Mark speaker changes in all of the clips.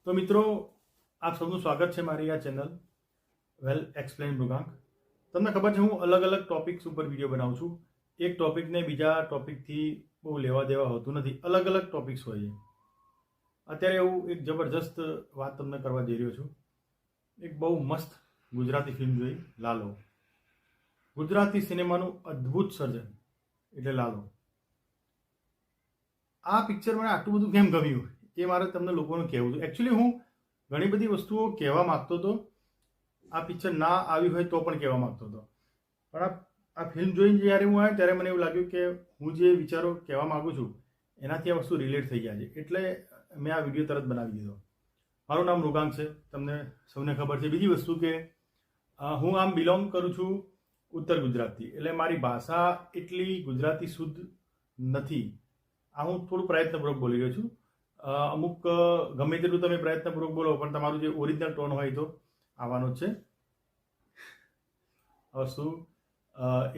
Speaker 1: તો મિત્રો, આપ સૌનું સ્વાગત છે મારી આ ચેનલ વેલ એક્સપ્લેન મૃગાંક. તમને ખબર છે, હું અલગ અલગ ટોપિક્સ ઉપર વિડીયો બનાવું છું. એક ટોપિકને બીજા ટોપિકથી બહુ લેવા દેવા હોતું નથી, અલગ અલગ ટોપિક્સ હોય છે. અત્યારે એવું એક જબરજસ્ત વાત તમને કરવા જઈ રહ્યો છું. એક બહુ મસ્ત ગુજરાતી ફિલ્મ જોઈ, લાલો. ગુજરાતી સિનેમાનું અદ્ભુત સર્જન એટલે લાલો. આ પિક્ચર મને આટલું બધું કેમ ગમ્યું એ મારે તમને લોકોને કહેવું છે. એકચ્યુઅલી હું ઘણી બધી વસ્તુઓ કહેવા માગતો હતો, આ પિક્ચર ના આવી હોય તો પણ કહેવા માગતો હતો. પણ આ ફિલ્મ જોઈને જ્યારે હું આવ્યો ત્યારે મને એવું લાગ્યું કે હું જે વિચારો કહેવા માગું છું એનાથી આ વસ્તુ રિલેટ થઈ ગયા છે, એટલે મેં આ વિડીયો તરત બનાવી દીધો. મારું નામ મૃગાંક છે, તમને સૌને ખબર છે. બીજી વસ્તુ કે હું આમ બિલોંગ કરું છું ઉત્તર ગુજરાતથી, એટલે મારી ભાષા એટલી ગુજરાતી શુદ્ધ નથી. આ હું થોડું પ્રયત્નપૂર્વક બોલી રહ્યો છું. અમુક ગમે તેટલું તમે પ્રયત્નપૂર્વક બોલો પણ તમારું જે ઓરિજિનલ ટોન હોય તો આવવાનો જ છે. આ વસ્તુ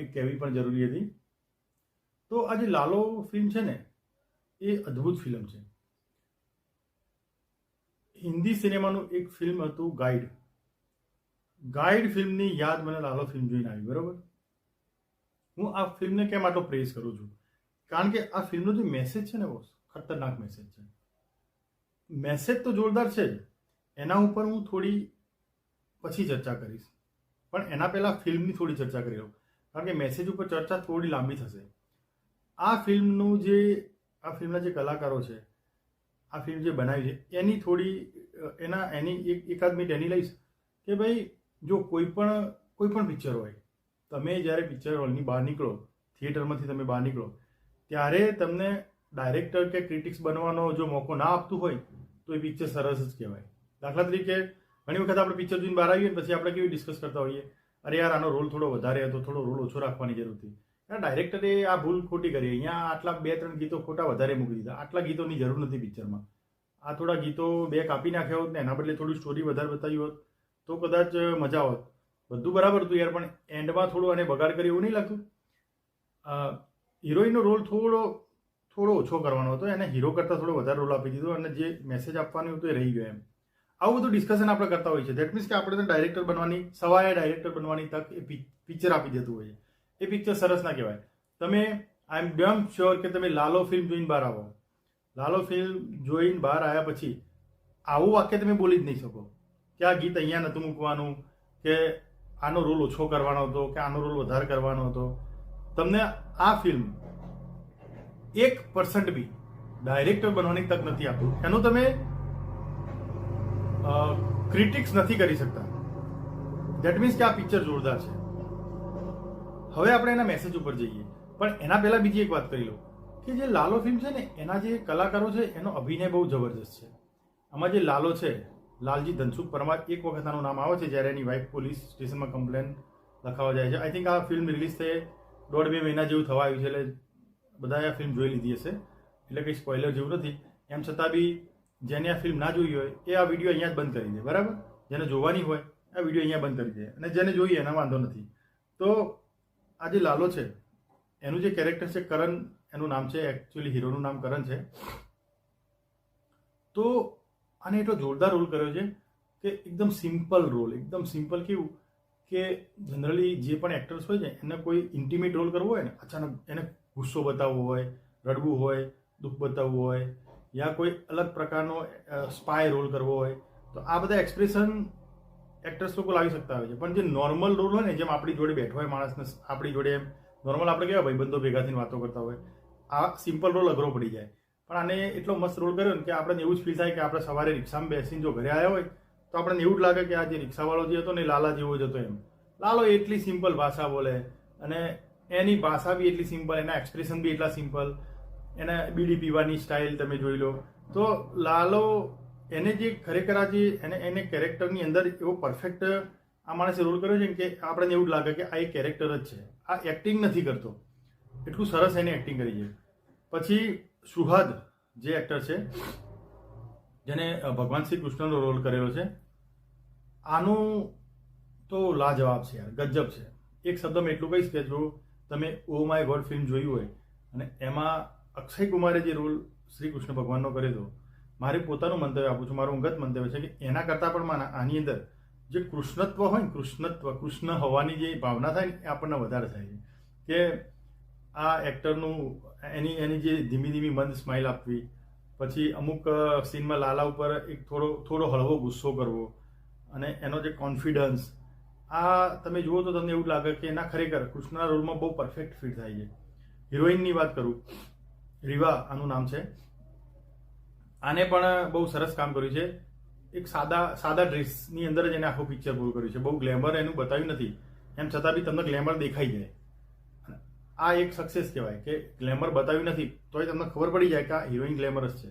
Speaker 1: એ કહેવી પણ જરૂરી હતી. તો આ જે લાલો ફિલ્મ છે ને, એ અદ્ભુત ફિલ્મ છે. હિન્દી સિનેમાનું એક ફિલ્મ હતું ગાઈડ. ગાઈડ ફિલ્મની યાદ મને લાલો ફિલ્મ જોઈને આવી. બરોબર, હું આ ફિલ્મને કેમ આટલો પ્રેઝ કરું છું? કારણ કે આ ફિલ્મનો જે મેસેજ છે ને, બહુ ખતરનાક મેસેજ છે. મેસેજ તો જોરદાર છે જ, એના ઉપર હું થોડી પછી ચર્ચા કરીશ, પણ એના પહેલાં ફિલ્મની થોડી ચર્ચા કરી લઉં, કારણ કે મેસેજ ઉપર ચર્ચા થોડી લાંબી થશે. આ ફિલ્મના જે કલાકારો છે, આ ફિલ્મ જે બનાવી છે એની થોડી એની એકાદ મિનિટ એની લઈશ કે ભાઈ, જો કોઈ પણ પિક્ચર હોય, તમે જ્યારે પિક્ચર હોલની બહાર નીકળો, થિયેટરમાંથી તમે બહાર નીકળો, ત્યારે તમને ડાયરેક્ટર કે ક્રિટિક્સ બનવાનો જો મોકો ના આપતું હોય તો એ પિક્ચર સરસ જ કહેવાય. દાખલા તરીકે ઘણી વખત આપણે પિક્ચર જોઈને બહાર આવીએ પછી આપણે કેવી ડિસ્કસ કરતા હોઈએ, અરે યાર આનો રોલ થોડો વધારે હતો, થોડો રોલ ઓછો રાખવાની જરૂર હતી, ડાયરેક્ટરે આ ભૂલ ખોટી કરી, અહીંયા આટલા 2-3 ગીતો ખોટા વધારે મૂકી દીધા, આટલા ગીતોની જરૂર નથી પિક્ચરમાં, આ થોડા ગીતો 2 કાપી નાખ્યા હોત ને એના બદલે થોડી સ્ટોરી વધારે બતાવી હોત તો કદાચ મજા હોત. બધું બરાબર હતું યાર, પણ એન્ડમાં થોડું આને બગાડ કરી એવું નહીં લાગતું? હિરોઈનનો રોલ થોડો ઓછો કરવાનો હતો, એને હીરો કરતાં થોડો વધારે રોલ આપી દીધો અને જે મેસેજ આપવાનું હતું એ રહી ગયો. એમ આવું બધું ડિસ્કશન આપણે કરતા હોઈએ છીએ. દેટ મીન્સ કે આપણે ડાયરેક્ટર બનવાની સવાય ડાયરેક્ટર બનવાની તક એ પિક્ચર આપી દેતું હોય છે. એ પિક્ચર સરસ ના કહેવાય. તમે આઈ એમ ડેમ શ્યોર કે તમે લાલો ફિલ્મ જોઈને બહાર આવો, લાલો ફિલ્મ જોઈને બહાર આવ્યા પછી આવું વાક્ય તમે બોલી જ નહીં શકો કે આ ગીત અહીંયા નહોતું મૂકવાનું, કે આનો રોલ ઓછો કરવાનો હતો, કે આનો રોલ વધારે કરવાનો હતો. તમને આ ફિલ્મ 1% બી ડાયરેક્ટર બનવાની તક નથી આપતું. એનું તમે ક્રિટિક્સ નથી કરી શકતા. દેટ મીન્સ કે આ પિક્ચર જોરદાર છે. હવે આપણે એના મેસેજ ઉપર જઈએ, પણ એના પહેલા બીજી એક વાત કરી લો કે જે લાલો ફિલ્મ છે ને, એના જે કલાકારો છે એનો અભિનય બહુ જબરજસ્ત છે. આમાં જે લાલો છે, લાલજી ધનસુખ પરમાર, એક વખત આનું નામ આવે છે જ્યારે એની વાઇફ પોલીસ સ્ટેશનમાં કમ્પ્લેન લખાવા જાય છે. આઈ થિંક આ ફિલ્મ રિલીઝ થઈ 1.5-2 મહિના જેવું થવા આવ્યું છે, એટલે બધાએ આ ફિલ્મ જોઈ લીધી હશે, એટલે કંઈ સ્પોઇલર જેવું નથી. એમ છતાં બી જેને આ ફિલ્મ ના જોઈ હોય એ આ વિડીયો અહીંયા જ બંધ કરી દે. બરાબર, જેને જોવાની હોય આ વિડીયો અહીંયા બંધ કરી દે, અને જેને જોઈએ એના વાંધો નથી. તો આ જે લાલો છે એનું જે કેરેક્ટર છે, કરણ એનું નામ છે, એકચ્યુઅલી હીરોનું નામ કરણ છે. તો આને એટલો જોરદાર રોલ કર્યો છે કે એકદમ સિમ્પલ રોલ, એકદમ સિમ્પલ. કેવું કે જનરલી જે પણ એક્ટર્સ હોય છે એને કોઈ ઇન્ટિમેટ રોલ કરવો હોય ને, અચાનક એને ગુસ્સો બતાવવો હોય, રડવું હોય, દુઃખ બતાવવું હોય, યા કોઈ અલગ પ્રકારનો સ્પાય રોલ કરવો હોય, તો આ બધા એક્સપ્રેશન એક્ટર્સ લોકો લાવી શકતા હોય છે. પણ જે નોર્મલ રોલ હોય ને, જેમ આપણી જોડે બેઠો હોય માણસને, આપણી જોડે એમ નોર્મલ આપણે કેવા ભાઈબંધો ભેગા થઈને વાતો કરતા હોય, આ સિમ્પલ રોલ અઘરો પડી જાય. પણ આને એટલો મસ્ત રોલ કર્યો ને કે આપણને એવું જ ફીલ થાય કે આપણે સવારે રિક્ષામાં બેસીને જો ઘરે આવ્યા હોય તો આપણને એવું જ લાગે કે આ જે રિક્ષાવાળો જે હતો ને લાલા જેવો જ હતો. એમ લાલો એટલી સિમ્પલ ભાષા બોલે અને એની ભાષા બી એટલી સિમ્પલ, એના એક્સપ્રેશન બી એટલા સિમ્પલ, એને બીડી પીવાની સ્ટાઇલ તમે જોઈ લો. તો લાલો એને જે ખરેખર આ જે એને કેરેક્ટરની અંદર એવો પરફેક્ટ આ માણસે રોલ કર્યો છે કે આપણને એવું જ લાગે કે આ એક કેરેક્ટર જ છે, આ એક્ટિંગ નથી કરતો. એટલું સરસ એને એક્ટિંગ કરી છે. પછી સુહાદ જે એક્ટર છે, જેને ભગવાન શ્રી કૃષ્ણનો રોલ કરેલો છે, આનું તો લાજવાબ છે યાર, ગજબ છે. એક શબ્દમાં એટલું કહીશ કે જો તમે ઓ માય ગોડ ફિલ્મ જોયું હોય અને એમાં અક્ષય કુમારે જે રોલ શ્રી કૃષ્ણ ભગવાનનો કર્યો હતો, મારે પોતાનું મંતવ્ય આપું છું, મારું અંગત મંતવ્ય છે કે એના કરતાં પણ આની અંદર જે કૃષ્ણત્વ હોય ને, કૃષ્ણ હોવાની જે ભાવના થાય ને એ આપણને વધારે થાય છે કે આ એક્ટરનું એની જે ધીમી ધીમી મંદ સ્માઇલ આપવી, પછી અમુક સીનમાં લાલા ઉપર એક થોડો હળવો ગુસ્સો કરવો, અને એનો જે કોન્ફિડન્સ, આ તમે જુઓ તો તમને એવું લાગે કે એના ખરેખર કૃષ્ણના રોલમાં બહુ પરફેક્ટ ફિટ થાય છે. હિરોઈનની વાત કરું, રીવા આનું નામ છે, આને પણ બહુ સરસ કામ કર્યું છે. એક સાદા ડ્રેસની અંદર જ એને આખું પિક્ચર પૂરું કર્યું છે. બહુ ગ્લેમર એનું બતાવ્યું નથી, એમ છતાં બી તમને ગ્લેમર દેખાઈ જાય. આ એક સક્સેસ કહેવાય કે ગ્લેમર બતાવ્યું નથી તોય તમને ખબર પડી જાય કે આ હિરોઈન ગ્લેમરસ છે.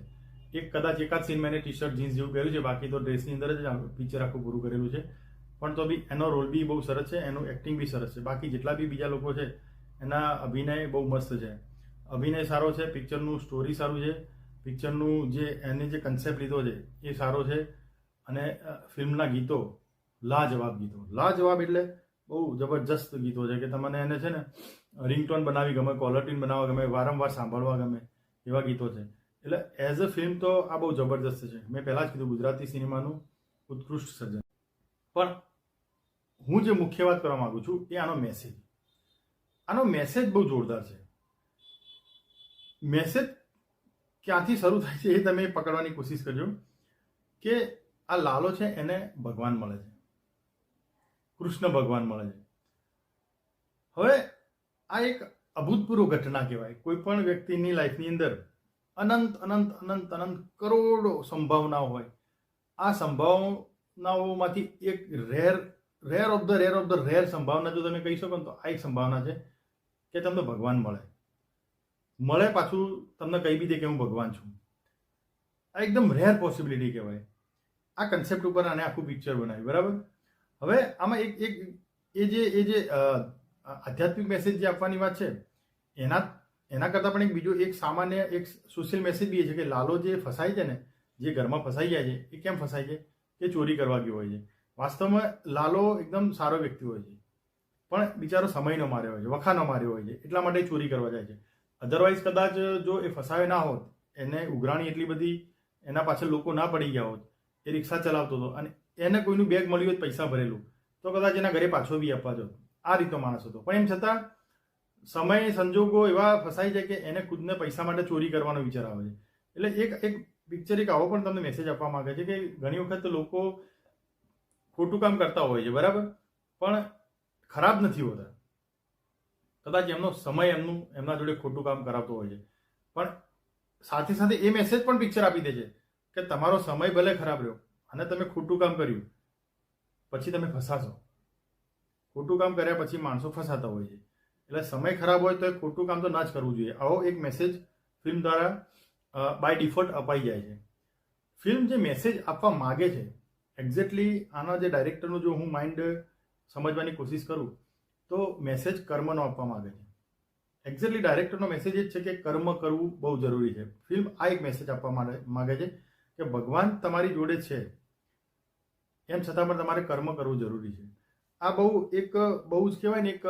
Speaker 1: કદાચ એકાદ સીનમાં એને ટી શર્ટ જીન્સ જેવું પહેર્યું છે, બાકી તો ડ્રેસની અંદર જ પિક્ચર આખું પૂરું કરેલું છે. પણ તો બી એનો રોલ બી બહુ સરસ છે, એનું એક્ટિંગ બી સરસ છે. બાકી જેટલા બી બીજા લોકો છે એના અભિનય બહુ મસ્ત છે. અભિનય સારો છે, પિક્ચરનું સ્ટોરી સારું છે, પિક્ચરનું જે એને જે કન્સેપ્ટ લીધો છે એ સારો છે, અને ફિલ્મના ગીતો લાજવાબ એટલે બહુ જબરજસ્ત ગીતો છે કે તમને એને છે ને રિંગટોન બનાવી ગમે, કોલર ટ્યુન બનાવવા ગમે, વારંવાર સાંભળવા ગમે એવા ગીતો છે. એટલે એઝ અ ફિલ્મ તો આ બહુ જબરજસ્ત છે. મેં પહેલાં જ કીધું ગુજરાતી સિનેમાનું ઉત્કૃષ્ટ સર્જન. પણ હું જે મુખ્ય વાત કરવા માંગુ છું એ આનો મેસેજ બહુ જોરદાર છે. મેસેજ ક્યાંથી શરૂ થાય છે એ તમે પકડવાની કોશિશ કરજો કે આ લાલો છે એને ભગવાન મળે છે, કૃષ્ણ ભગવાન મળે છે. હવે આ એક અભૂતપૂર્વ ઘટના કહેવાય. કોઈ પણ વ્યક્તિની લાઈફની અંદર અનંત કરોડો સંભાવનાઓ હોય. આ સંભાવનાઓમાંથી એક રેર ઓફ ધ રેર સંભાવના જો તમે કહી શકો ને તો આ એક સંભાવના છે કે તમને ભગવાન મળે, પાછું તમને કહી બી દે કે હું ભગવાન છું. આ એકદમ રેર પોસિબિલિટી કહેવાય. આ કન્સેપ્ટ ઉપર આને આખું પિક્ચર બનાવ્યું, બરાબર. હવે આમાં એ જે આધ્યાત્મિક મેસેજ જે આપવાની વાત છે એના કરતાં પણ એક બીજો એક સામાન્ય એક સોશિયલ મેસેજ બી એ છે કે લાલો જે ફસાય છે ને, જે ઘરમાં ફસાઈ જાય છે, એ કેમ ફસાય છે કે ચોરી કરવા ગયો હોય છે. વાસ્તવમાં લાલો એકદમ સારો વ્યક્તિ હોય છે, પણ બિચારો સમયનો માર્યો હોય છે, વખાનો માર્યો હોય છે, એટલા માટે ચોરી કરવા જાય છે. અધરવાઇઝ કદાચ જો એ ફસાયો ના હોત, એને ઉઘરાણી એટલી બધી એના પાછળ લોકો ના પડી ગયા હોત, એ રિક્ષા ચલાવતો હતો અને એને કોઈનું બેગ મળ્યું હોત પૈસા ભરેલું, તો કદાચ એના ઘરે પાછો બી આપવા જતો. આ રીતનો માણસ હતો. પણ એમ છતાં સમય સંજોગો એવા ફસાઈ જાય કે એને ખુદને પૈસા માટે ચોરી કરવાનો વિચાર આવે છે. એટલે એક પિક્ચર એક આવો પણ તમને મેસેજ આપવા માંગે છે કે ઘણી વખત લોકો ખોટું કામ કરતા હોય છે, બરાબર, પણ ખરાબ નથી હોતા. કદાચ એમનો સમય એમના જોડે ખોટું કામ કરાવતો હોય છે, પણ સાથે સાથે એ મેસેજ પણ પિક્ચર આપી દે છે કે તમારો સમય ભલે ખરાબ રહ્યો અને તમે ખોટું કામ કર્યું પછી તમે ફસાશો. ખોટું કામ કર્યા પછી માણસો ફસાતા હોય છે. એટલે સમય ખરાબ હોય તો એ ખોટું કામ તો ના જ કરવું જોઈએ. આવો એક મેસેજ ફિલ્મ દ્વારા બાય ડિફોલ્ટ અપાઈ જાય છે. ફિલ્મ જે મેસેજ આપવા માગે છે એક્ઝેક્ટલી આના જે ડાયરેક્ટરનું જો હું માઇન્ડ સમજવાની કોશિશ કરું તો મેસેજ કર્મનો આપવા માંગે છે. એક્ઝેક્ટલી ડાયરેક્ટરનો મેસેજ જ છે કે કર્મ કરવું બહુ જરૂરી છે. ફિલ્મ આ એક મેસેજ આપવા માંગે છે કે ભગવાન તમારી જોડે છે, એમ છતાં પણ તમારે કર્મ કરવું જરૂરી છે. આ બહુ જ કહેવાય ને, એક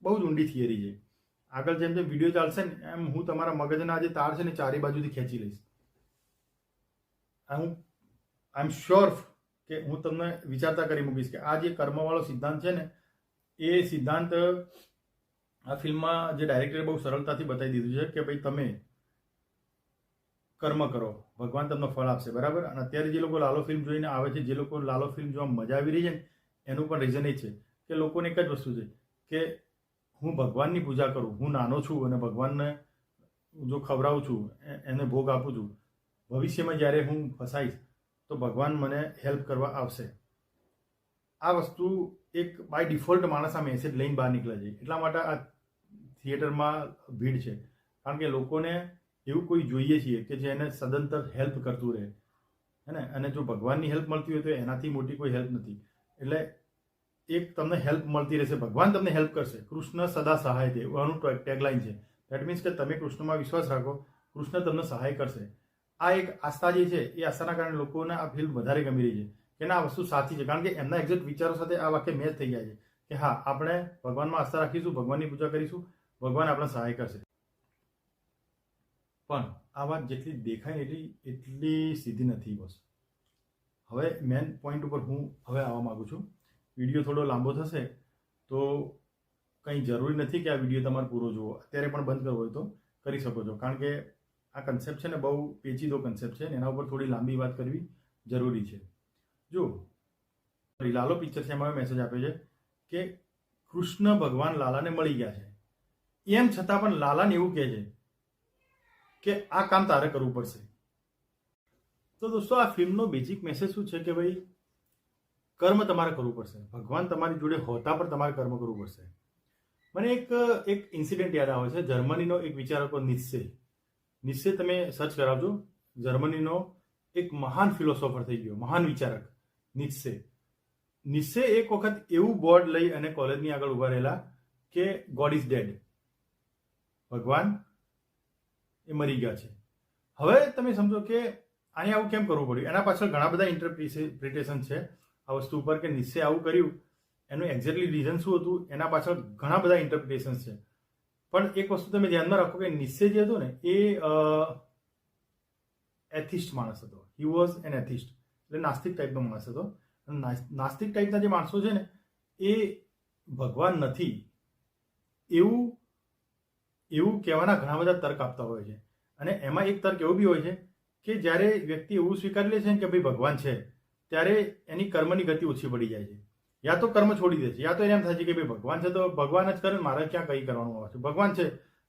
Speaker 1: બહુ જ ઊંડી થિયરી છે. આગળ જેમ જેમ વિડીયો ચાલશે ને એમ હું તમારા મગજના જે તાર છે ને ચારે બાજુથી ખેંચી લઈશ. આઈ એમ શ્યોર કે હું તમને વિચારતા કરી મૂકીશ કે આ જે કર્મવાળો સિદ્ધાંત છે ને એ સિદ્ધાંત આ ફિલ્મમાં જે ડાયરેક્ટરે બહુ સરળતાથી બતાવી દીધું છે કે ભાઈ તમે કર્મ કરો, ભગવાન તમને ફળ આપશે, બરાબર. અને અત્યારે જે લોકો લાલો ફિલ્મ જોઈને આવે છે, જે લોકો લાલો ફિલ્મ જોવા મજા આવી રહી છે ને એનું પણ રીઝન એ છે કે લોકોને એક જ વસ્તુ છે કે હું ભગવાનની પૂજા કરું, હું નાનો છું અને ભગવાનને જો ખવડાવું છું, એને ભોગ આપું છું, ભવિષ્યમાં જ્યારે હું ફસાઈશ તો ભગવાન મને હેલ્પ કરવા આવશે. આ વસ્તુ એક બાય ડિફોલ્ટ માણસ આ મેસેજ લઈને બહાર નીકળે છે. એટલા માટે આ થિયેટરમાં ભીડ છે, કારણ કે લોકોને એવું કોઈ જોઈએ છીએ કે જે એને સદંતર હેલ્પ કરતું રહે, હે ને. અને જો ભગવાનની હેલ્પ મળતી હોય તો એનાથી મોટી કોઈ હેલ્પ નથી. એટલે એક તમને હેલ્પ મળતી રહેશે, ભગવાન તમને હેલ્પ કરશે. કૃષ્ણ સદા સહાય દે આનું ટેગલાઇન છે. દેટ મીન્સ કે તમે કૃષ્ણમાં વિશ્વાસ રાખો, કૃષ્ણ તમને સહાય કરશે. આ એક આસ્થા જે છે એ આસ્થાના કારણે લોકોને આ ફિલ્મ વધારે ગમી રહી છે કે ના, આ વસ્તુ સાચી છે, કારણ કે એમના એક્ઝેક્ટ વિચારો સાથે આ વાક્ય મેચ થઈ જાય છે કે હા, આપણે ભગવાનમાં આસ્થા રાખીશું, ભગવાનની પૂજા કરીશું, ભગવાન આપણે સહાય કરશે. પણ આ વાત જેટલી દેખાય ને એટલી સીધી નથી બસ. હવે મેન પોઈન્ટ ઉપર હું હવે આવવા માગું છું. વિડીયો થોડો લાંબો થશે તો કંઈ જરૂરી નથી કે આ વિડીયો તમારે પૂરો જુઓ. અત્યારે પણ બંધ કરવો હોય તો કરી શકો છો, કારણ કે આ કન્સેપ્ટ છે ને બહુ પેચીદો કન્સેપ્ટ છે ને એના ઉપર થોડી લાંબી વાત કરવી જરૂરી છે. જો લાલો પિક્ચર છે એમાં મેસેજ આપ્યો છે કે કૃષ્ણ ભગવાન લાલાને મળી ગયા છે, એમ છતાં પણ લાલાને એવું કહે છે કે આ કામ તારે કરવું પડશે. તો દોસ્તો આ ફિલ્મનો બેઝિક મેસેજ શું છે કે ભાઈ કર્મ તમારે કરવું પડશે. ભગવાન તમારી જોડે હોતા પણ તમારે કર્મ કરવું પડશે. મને એક ઇન્સિડન્ટ યાદ આવે છે. જર્મનીનો એક વિચારકો નિત્સે તમે સર્ચ કરાવજો. જર્મનીનો એક મહાન ફિલોસોફર થઈ ગયો, મહાન વિચારક નિત્સે એક વખત એવું બોર્ડ લઈ અને કોલેજની આગળ ઉભા રહેલા કે ગોડ ઇઝ ડેડ, ભગવાન એ મરી ગયા છે. હવે તમે સમજો કે આને આવું કેમ કરવું પડ્યું? એના પાછળ ઘણા બધા ઇન્ટરપ્રિટેશન છે આ વસ્તુ ઉપર કે નિત્સે આવું કર્યું એનું એક્ઝેક્ટલી રીઝન શું હતું, એના પાછળ ઘણા બધા ઇન્ટરપ્રિટેશન્સ છે. પણ એક વસ્તુ તમે ધ્યાનમાં રાખો કે નિત્સે જે હતો ને એ એથિસ્ટ માણસ હતો. હી વોઝ એન એથિસ્ટ, એટલે નાસ્તિક ટાઈપનો માણસ હતો. નાસ્તિક ટાઈપના જે માણસો છે ને એ ભગવાન નથી એવું કહેવાના ઘણા બધા તર્ક આપતા હોય છે. અને એમાં એક તર્ક એવો બી હોય છે કે જ્યારે વ્યક્તિ એવું સ્વીકારી લે છે કે ભાઈ ભગવાન છે, ત્યારે એની કર્મની ગતિ ઓછી પડી જાય છે. યા તો કર્મ છોડી દે છે, યા તો એને એમ થાય છે કે ભાઈ ભગવાન છે તો ભગવાન જ કરે, મારે ક્યાં કંઈ કરવાનું આવે છે. ભગવાન છે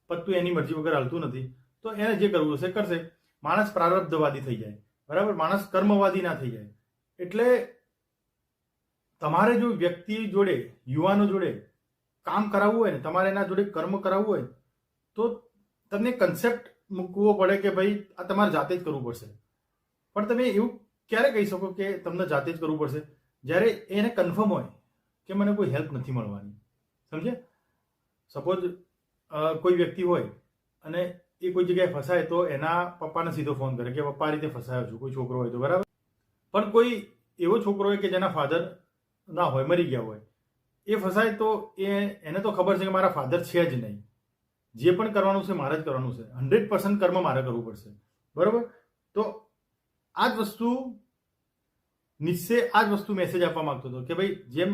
Speaker 1: પત્તું એની મરજી વગર હાલતું નથી, તો એને જે કરવું હશે કરશે. માણસ પ્રારબ્ધવાદી થઈ જાય, બરાબર, માણસ કર્મવાદી ના થઈ જાય. એટલે તમારે જો વ્યક્તિ જોડે, યુવાનો જોડે કામ કરાવવું હોય ને, તમારે એના જોડે કર્મ કરાવવું હોય તો તમને કન્સેપ્ટ મૂકવો પડે કે ભાઈ આ તમારે જાતે જ કરવું પડશે. પણ તમે એવું ક્યારે કહી શકો કે તમને જાતે જ કરવું પડશે? જ્યારે એને કન્ફર્મ હોય કે મને કોઈ હેલ્પ નથી મળવાની. સમજે? સપોઝ કોઈ વ્યક્તિ હોય અને એ કોઈ જગ્યાએ ફસાય તો એના પપ્પાને સીધો ફોન કરે કે પપ્પા આ રીતે ફસાયો છું, કોઈ છોકરો હોય તો, બરાબર. પણ કોઈ એવો છોકરો હોય કે જેના ફાધર ના હોય, મરી ગયા હોય, એ ફસાય તો એને તો ખબર છે કે મારા ફાધર છે જ નહીં, જે પણ કરવાનું છે મારે જ કરવાનું છે, 100% કર્મ મારે કરવું પડશે, બરાબર. તો આ જ વસ્તુ નિત્સે આ જ વસ્તુ મેસેજ આપવા માંગતો હતો કે ભાઈ જેમ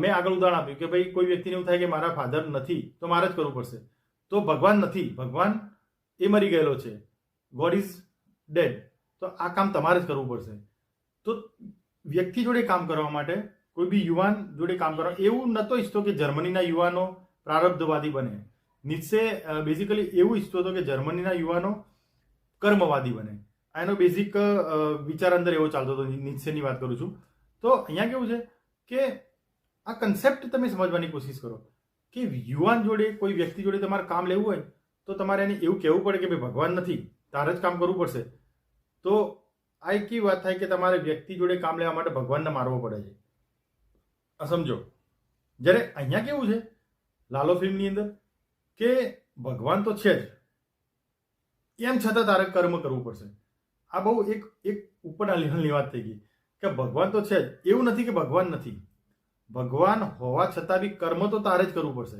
Speaker 1: મેં આગળ ઉદાહરણ આપ્યું કે ભાઈ કોઈ વ્યક્તિને એવું થાય કે મારા ફાધર નથી તો મારે જ કરવું પડશે. તો ભગવાન નથી, ભગવાન એ મરી ગયેલો છે, ગોડ ઇઝ ડેડ, તો આ કામ તમારે જ કરવું પડશે. તો વ્યક્તિ જોડે કામ કરવા માટે, કોઈ બી યુવાન જોડે કામ કરવા, એવું નહોતો ઈચ્છતો કે જર્મનીના યુવાનો પ્રારબ્ધવાદી બને. નિત્સે બેઝિકલી એવું ઈચ્છતો હતો કે જર્મનીના યુવાનો કર્મવાદી બને. આ એનો બેઝિક વિચાર અંદર એવો ચાલતો હતો. નિત્સેની વાત કરું છું. તો અહીંયા કેવું છે કે આ કન્સેપ્ટ તમે સમજવાની કોશિશ કરો કે યુવાન જોડે, કોઈ વ્યક્તિ જોડે તમારે કામ લેવું હોય તો તમારે એને એવું કહેવું પડે કે ભાઈ ભગવાન નથી, તારે જ કામ કરવું પડશે. તો આ એક વાત થાય કે તમારે વ્યક્તિ જોડે કામ લેવા માટે ભગવાનને મારવો પડે છે. આ સમજો. જ્યારે અહીંયા કેવું છે લાલો ફિલ્મની અંદર કે ભગવાન તો છે જ, એમ છતાં તારે કર્મ કરવું પડશે. આ બહુ એક ઉપરના લેવલની વાત થઈ ગઈ કે ભગવાન તો છે જ, એવું નથી કે ભગવાન નથી, ભગવાન હોવા છતાં બી કર્મ તો તારે જ કરવું પડશે.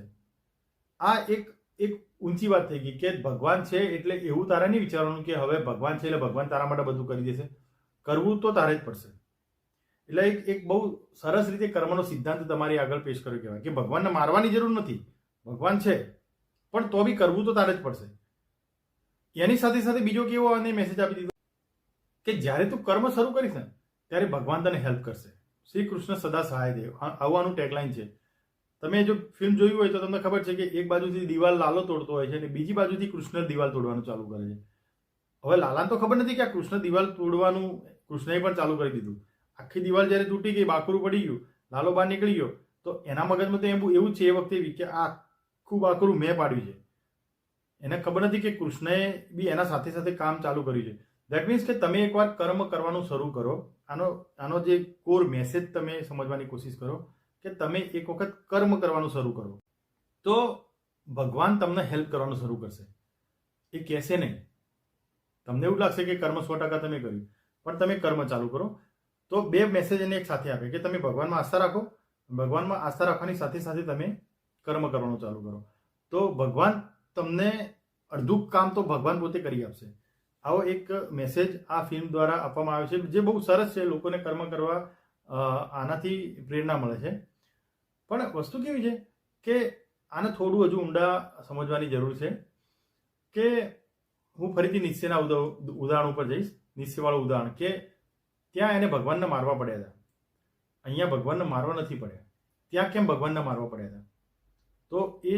Speaker 1: આ એક ઊંચી વાત થઈ ગઈ કે ભગવાન છે એટલે એવું તારે નહીં વિચારવાનું કે હવે ભગવાન છે એટલે ભગવાન તારા માટે બધું કરી દેશે. કરવું તો તારે જ પડશે. એટલે એક બહુ સરસ રીતે કર્મનો સિદ્ધાંત તમારી આગળ પેશ કર્યો કહેવાય કે ભગવાનને મારવાની જરૂર નથી, ભગવાન છે પણ તો બી કરવું તો તારે જ પડશે. એની સાથે સાથે બીજો કેવો અને મેસેજ આપી દીધો કે જ્યારે તું કર્મ શરૂ કરીશ ને ત્યારે ભગવાન તને હેલ્પ કરશે. શ્રી કૃષ્ણ સદા સહાય દેવ, આવું આનું ટેગલાઇન છે. તમે જો ફિલ્મ જોયું હોય તો તમને ખબર છે કે એક બાજુથી દિવાલ લાલો તોડતો હોય છે અને બીજી બાજુથી કૃષ્ણ દિવાલ તોડવાનું ચાલુ કરે છે. હવે લાલાને તો ખબર નથી કે આ કૃષ્ણ દિવાલ તોડવાનું કૃષ્ણએ પણ ચાલુ કરી દીધું. આખી દિવાલ જ્યારે તૂટી ગઈ, બાકરું પડી ગયું, લાલો બહાર નીકળી ગયો, તો એના મગજમાં તો એવું છે એ વખતે કે આ આખું બાકરું મેં પાડ્યું છે. એને ખબર નથી કે કૃષ્ણએ બી એના સાથે સાથે કામ ચાલુ કર્યું છે. દેટ મીન્સ કે તમે એકવાર કર્મ કરવાનું શરૂ કરો. આનો જે કોર મેસેજ તમે સમજવાની કોશિશ કરો કે તમે એક વખત કર્મ કરવાનું શરૂ કરો તો ભગવાન તમને હેલ્પ કરવાનું શરૂ કરશે. એ કહેશે નહીં. તમને એવું લાગશે કે કર્મ 100% તમે કર્યું, પણ તમે કર્મ ચાલુ કરો તો બે મેસેજ એને એક સાથે આપે કે તમે ભગવાનમાં આસ્થા રાખો, ભગવાનમાં આસ્થા રાખવાની સાથે સાથે તમે કર્મ કરવાનું ચાલુ કરો. તો ભગવાન તમને અડધું કામ તો ભગવાન પોતે કરી આપશે. આવો એક મેસેજ આ ફિલ્મ દ્વારા આપવામાં આવ્યો છે, જે બહુ સરસ છે. લોકોને કર્મ કરવા આનાથી પ્રેરણા મળે છે. પણ વસ્તુ કેવી છે કે આને થોડું હજુ ઊંડા સમજવાની જરૂર છે. કે હું ફરીથી નિશ્ચયના ઉદાહરણ ઉપર જઈશ. નિશ્ચયવાળું ઉદાહરણ કે ત્યાં એને ભગવાનને મારવા પડ્યા હતા, અહીંયા ભગવાનને મારવા નથી પડ્યા. ત્યાં કેમ ભગવાનને મારવા પડ્યા હતા? તો એ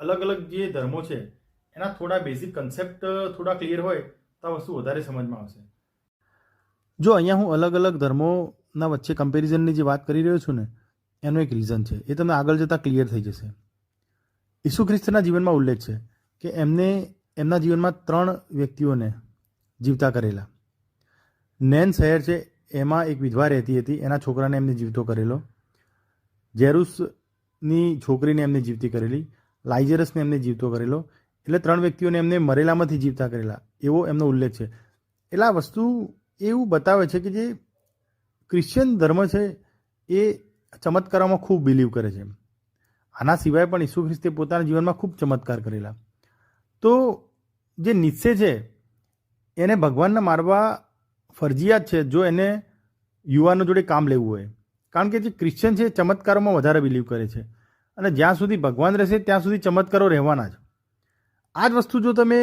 Speaker 1: અલગ અલગ જે ધર્મો છે એના થોડા બેઝિક કન્સેપ્ટ થોડા ક્લિયર હોય તો આ વસ્તુ વધારે સમજમાં આવશે. જો અહીંયા હું અલગ અલગ ધર્મોના વચ્ચે કમ્પેરિઝનની જે વાત કરી રહ્યો છું ને, એનું એક રીઝન છે. એ તમને આગળ જતાં ક્લિયર થઈ જશે. ઈસુ ખ્રિસ્તના જીવનમાં ઉલ્લેખ છે કે એમના જીવનમાં 3 વ્યક્તિઓને જીવતા કરેલા. નેન શહેર છે, એમાં એક વિધવા રહેતી હતી, એના છોકરાને એમને જીવતો કરેલો. જેરુસની છોકરીને એમને જીવતી કરેલી. લાઇઝરસને એમને જીવતો કરેલો. એટલે 3 વ્યક્તિઓને એમને મરેલામાંથી જીવતા કરેલા, એવો એમનો ઉલ્લેખ છે. એટલે આ વસ્તુ એવું બતાવે છે કે જે ક્રિશ્ચિયન ધર્મ છે એ ચમત્કારોમાં ખૂબ બિલીવ કરે છે. આના સિવાય પણ ઈસુ ખ્રિસ્તે પોતાના જીવનમાં ખૂબ ચમત્કાર કરેલા. તો જે નીત્સે છે એને ભગવાનને મારવા ફરજિયાત છે જો એને યુવાનો જોડે કામ લેવું હોય. કારણ કે જે ક્રિશ્ચિયન છે ચમત્કારોમાં વધારે બિલીવ કરે છે, અને જ્યાં સુધી ભગવાન રહેશે ત્યાં સુધી ચમત્કારો રહેવાના જ. આ જ વસ્તુ જો તમે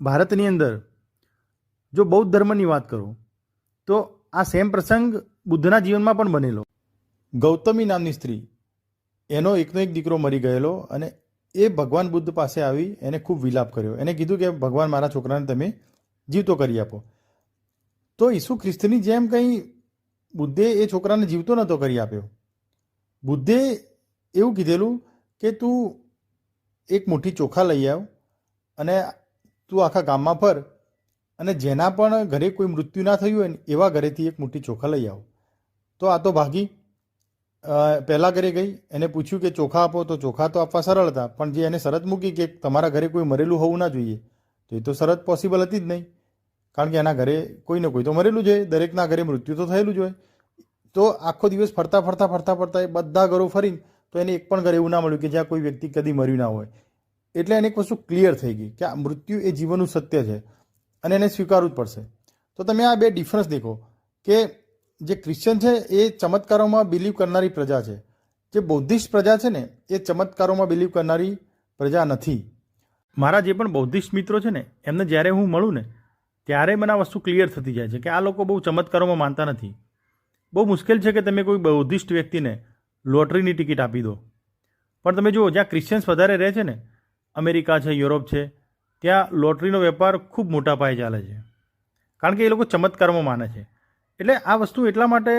Speaker 1: ભારતની અંદર જો બૌદ્ધ ધર્મની વાત કરો તો આ સેમ પ્રસંગ બુદ્ધના જીવનમાં પણ બનેલો. ગૌતમી નામની સ્ત્રી, એનો એકનો એક દીકરો મરી ગયેલો, અને એ ભગવાન બુદ્ધ પાસે આવી એને ખૂબ વિલાપ કર્યો. એને કીધું કે ભગવાન મારા છોકરાને તમે જીવતો કરી આપો. તો ઈસુ ખ્રિસ્તની જેમ કંઈ બુદ્ધે એ છોકરાને જીવતો નહોતો કરી આપ્યો. બુદ્ધે એવું કીધેલું કે તું એક મુઠ્ઠી ચોખા લઈ આવ અને તું આખા ગામમાં ફર, અને જેના પણ ઘરે કોઈ મૃત્યુ ના થયું હોય ને એવા ઘરેથી એક મુઠ્ઠી ચોખા લઈ આવો. તો આ તો ભાગી પહેલાં ઘરે ગઈ, એને પૂછ્યું કે ચોખા આપો, તો ચોખા તો આપવા સરળ હતા, પણ જે એને શરત મૂકી કે તમારા ઘરે કોઈ મરેલું હોવું ના જોઈએ, તો એ તો શરત પોસિબલ હતી જ નહીં. કારણ કે એના ઘરે કોઈ ને કોઈ તો મરેલું જ હોય, દરેકના ઘરે મૃત્યુ તો થયેલું જ હોય. તો આખો દિવસ ફરતા ફરતા ફરતા ફરતા એ બધા ઘરો ફરીને તો એને એક પણ ઘર એવું ના મળ્યું કે જ્યાં કોઈ વ્યક્તિ કદી મર્યું ના હોય. એટલે એને એક વસ્તુ ક્લિયર થઈ ગઈ કે આ મૃત્યુ એ જીવનનું સત્ય છે અને એને સ્વીકારવું જ પડશે. તો તમે આ બે ડિફરન્સ દેખો કે જે ક્રિશ્ચિયન છે એ ચમત્કારોમાં બિલીવ કરનારી પ્રજા છે, જે બૌદ્ધિસ્ટ પ્રજા છે ને એ ચમત્કારોમાં બિલીવ કરનારી પ્રજા નથી. મારા જે પણ બૌદ્ધિસ્ટ મિત્રો છે ને એમને જ્યારે હું મળું ને ત્યારે મને આ વસ્તુ ક્લિયર થતી જાય છે કે આ લોકો બહુ ચમત્કારોમાં માનતા નથી. બહુ મુશ્કેલ છે કે તમે કોઈ બૌદ્ધિસ્ટ વ્યક્તિને લોટરીની ટિકિટ આપી દો. પણ તમે જુઓ, જ્યાં ક્રિશ્ચિયન્સ વધારે રહે છે ને, અમેરિકા છે, યુરોપ છે, ત્યાં લોટરીનો વેપાર ખૂબ મોટા પાયે ચાલે છે. કારણ કે એ લોકો ચમત્કારોમાં માને છે. એટલે આ વસ્તુ એટલા માટે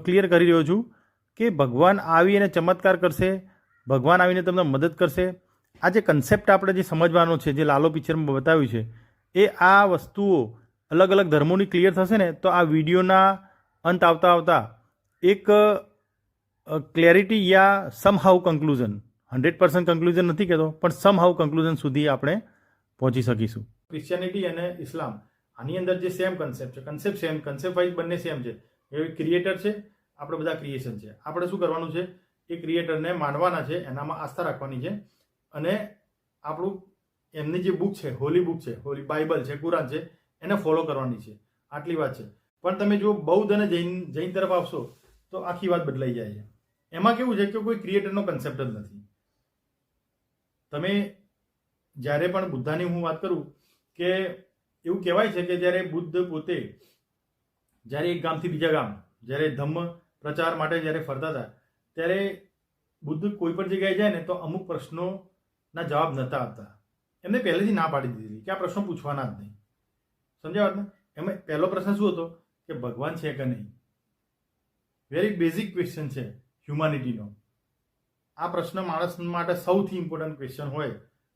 Speaker 1: ક્લિયર કરી રહ્યો છું કે ભગવાન આવીને ચમત્કાર કરશે, ભગવાન આવીને તમને મદદ કરશે. આ જે કન્સેપ્ટ આપણે જે સમજવાનો છે, જે લાલો પિક્ચરમાં બતાવ્યું છે, એ આ વસ્તુઓ અલગ અલગ ધર્મોની ક્લિયર થશે ને તો આ વિડીયોના અંત આવતા આવતા એક ક્લેરિટી યા સમહાઉ કન્ક્લુઝન, 100% કન્ક્લુઝન નથી કહેતો, પણ સમહાઉ કન્ક્લુઝન સુધી આપણે પહોંચી શકીશું. ક્રિશ્ચિયાનિટી અને ઇસ્લામ આની અંદર જે સેમ કન્સેપ્ટ છે, કન્સેપ્ટ વાઇઝ બંને સેમ છે. એ ક્રિએટર છે, આપણે બધા ક્રિએશન છે. આપણે શું કરવાનું છે? એ ક્રિએટરને માનવાના છે, એનામાં આસ્થા રાખવાની છે, અને આપણું એમની જે બુક છે, હોલી બુક છે, હોલી બાઇબલ છે, કુરાન છે, એને ફોલો કરવાની છે. આટલી વાત છે. પણ તમે જો બૌદ્ધ અને જૈન તરફ આવશો તો આખી વાત બદલાઈ જાય છે. એમાં કેવું છે કે કોઈ ક્રિએટરનો કન્સેપ્ટ જ નથી. તમે જ્યારે પણ બુદ્ધાની હું વાત કરું કે એવું કહેવાય છે કે જ્યારે બુદ્ધ પોતે જ્યારે એક ગામથી બીજા ગામ જ્યારે ધમ્મ પ્રચાર માટે જ્યારે ફરતા હતા ત્યારે બુદ્ધ કોઈ પણ જગ્યાએ જાય ને તો અમુક પ્રશ્નોના જવાબ નહોતા આપતા. એમને પહેલેથી ના પાડી દીધી કે આ પ્રશ્નો પૂછવાના જ નહીં. સમજ્યા વાત ને? એમાં પહેલો પ્રશ્ન શું હતો કે ભગવાન છે કે નહીં? વેરી બેઝિક ક્વેશ્ચન છે હ્યુમાનિટીનો. આ પ્રશ્ન માણસ માટે સૌથી ઇમ્પોર્ટન્ટ ક્વેશ્ચન હોય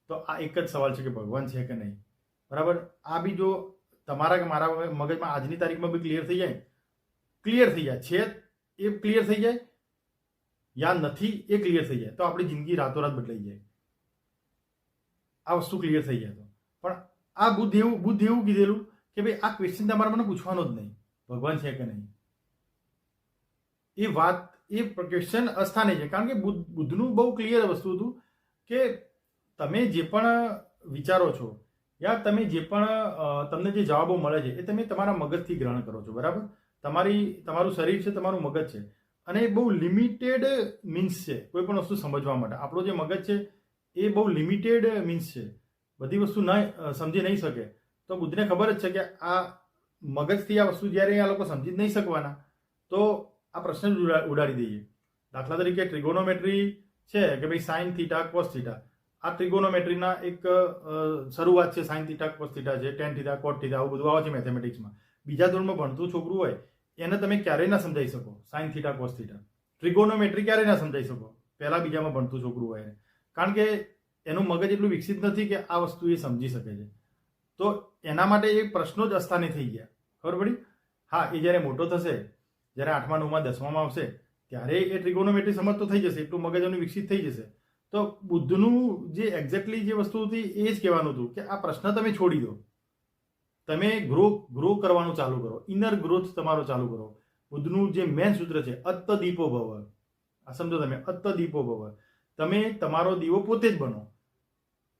Speaker 1: તો આ એક જ સવાલ છે કે ભગવાન છે કે નહીં. બરાબર? આ બી જો તમારા કે મારા મગજમાં આજની તારીખમાં બી ક્લિયર થઈ જાય છે એ ક્લિયર થઈ જાય, યા નથી એ ક્લિયર થઈ જાય તો આપણી જિંદગી રાતોરાત બદલાઈ જાય. આ વસ્તુ ક્લિયર થઈ જાય તો. પણ આ બુદ્ધ એવું કીધેલું કે ભાઈ આ ક્વેશ્ચન તમારે મને પૂછવાનો જ નહીં, ભગવાન છે કે નહીં. એ વાત, એ ક્વેશ્ચન અસ્થાને છે. કારણ કે બુદ્ધનું બહુ ક્લિયર વસ્તુ હતું કે તમે જે પણ વિચારો છો યા તમે જે પણ તમને જે જવાબો મળે છે એ તમે તમારા મગજથી ગ્રહણ કરો છો, બરાબર? તમારું શરીર છે, તમારું મગજ છે, અને એ બહુ લિમિટેડ મીન્સ છે કોઈ પણ વસ્તુ સમજવા માટે. આપણો જે મગજ છે એ બહુ લિમિટેડ મીન્સ છે, બધી વસ્તુ સમજી નહીં શકે. તો બુદ્ધને ખબર જ છે કે આ મગજથી આ વસ્તુ જ્યારે આ લોકો સમજી જ નહીં શકવાના તો આ પ્રશ્ન જ ઉડાડી દઈએ. દાખલા તરીકે ટ્રિગોનોમેટ્રી છે કે ભાઈ સાઇન થીટા કોસ થીટા, આ ટ્રિગોનોમેટ્રીના એક શરૂઆત છે. સાઇન થીટા કોસ થીટા છે, ટેન થીટા કોટ થીટા, આવું બધું આવે છે મેથેમેટિક્સમાં. બીજા ધોરણમાં ભણતું છોકરું હોય એને તમે ક્યારેય ના સમજાઈ શકો sine theta cos theta. Trigonometry ક્યારેય ના સમજાઈ શકો પહેલા બીજામાં ભણતું છોકરું હોય, કારણ કે એનું મગજ એટલું વિકસિત નથી કે આ વસ્તુ એ સમજી શકે છે. તો એના માટે એ પ્રશ્નો જ અસ્થાને થઈ ગયા. ખબર પડી? હા, એ જ્યારે મોટો થશે, જ્યારે 8મા 9મા 10મામાં આવશે ત્યારે એ ટ્રિગોનોમેટ્રી સમજતો થઈ જશે, એટલું મગજ એનું વિકસિત થઈ જશે. તો બુદ્ધનું જે એક્ઝેક્ટલી જે વસ્તુ હતી એ જ કહેવાનું હતું કે આ પ્રશ્ન તમે છોડી દો, તમે ગ્રો કરવાનું ચાલુ કરો, ઇનર ગ્રોથ તમારો ચાલુ કરો. બુદ્ધનું જે મેન સૂત્ર છે અત્ત દીપો ભવ, આ સમજો તમે, અત્ત દીપો ભવ. તમે તમારો દીવો પોતે જ બનો.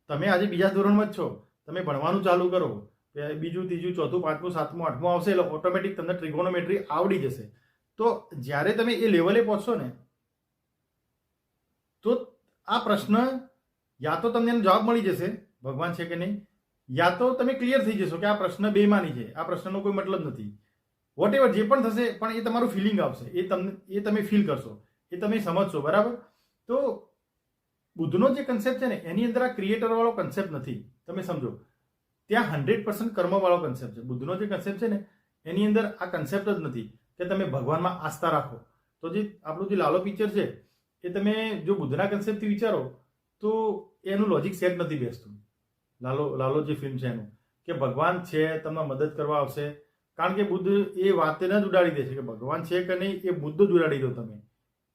Speaker 1: તમે આજે બીજા ધોરણમાં જ છો, તમે ભણવાનું ચાલુ કરો, બીજું ત્રીજું ચોથું પાંચમું સાતમું આઠમું આવશે એટલે ઓટોમેટિક તમને ટ્રિગોનોમેટ્રી આવડી જશે. તો જ્યારે તમે એ લેવલે પહોંચશો ને તો આ પ્રશ્ન યા તો તમને એનો જવાબ મળી જશે ભગવાન છે કે નહીં, યા તો તમે ક્લિયર થઈ જશો કે આ પ્રશ્ન બેમાની છે, આ પ્રશ્નનો કોઈ મતલબ નથી. વોટ એવર જે પણ થશે, પણ એ તમારું ફિલિંગ આવશે, એ તમે ફીલ કરશો, એ તમે સમજશો, બરાબર? તો બુદ્ધનો જે કન્સેપ્ટ છે ને એની અંદર આ ક્રિએટર વાળો કન્સેપ્ટ નથી. તમે સમજો, ત્યાં 100% કર્મ વાળો કન્સેપ્ટ છે. બુદ્ધનો જે કન્સેપ્ટ છે ને એની અંદર આ કન્સેપ્ટ જ નથી કે તમે ભગવાનમાં આસ્થા રાખો. તો જે આપણું જે લાલો પિક્ચર છે એ તમે જો બુદ્ધના કન્સેપ્ટથી વિચારો તો એનું લોજિક સેટ નથી બેસતું. લાલો જે ફિલ્મ છે એનું, કે ભગવાન છે તમને મદદ કરવા આવશે, કારણ કે બુદ્ધ એ વાતને જ ઉડાડી દે છે કે ભગવાન છે કે નહીં એ મુદ્દો જ ઉડાડી દો તમે.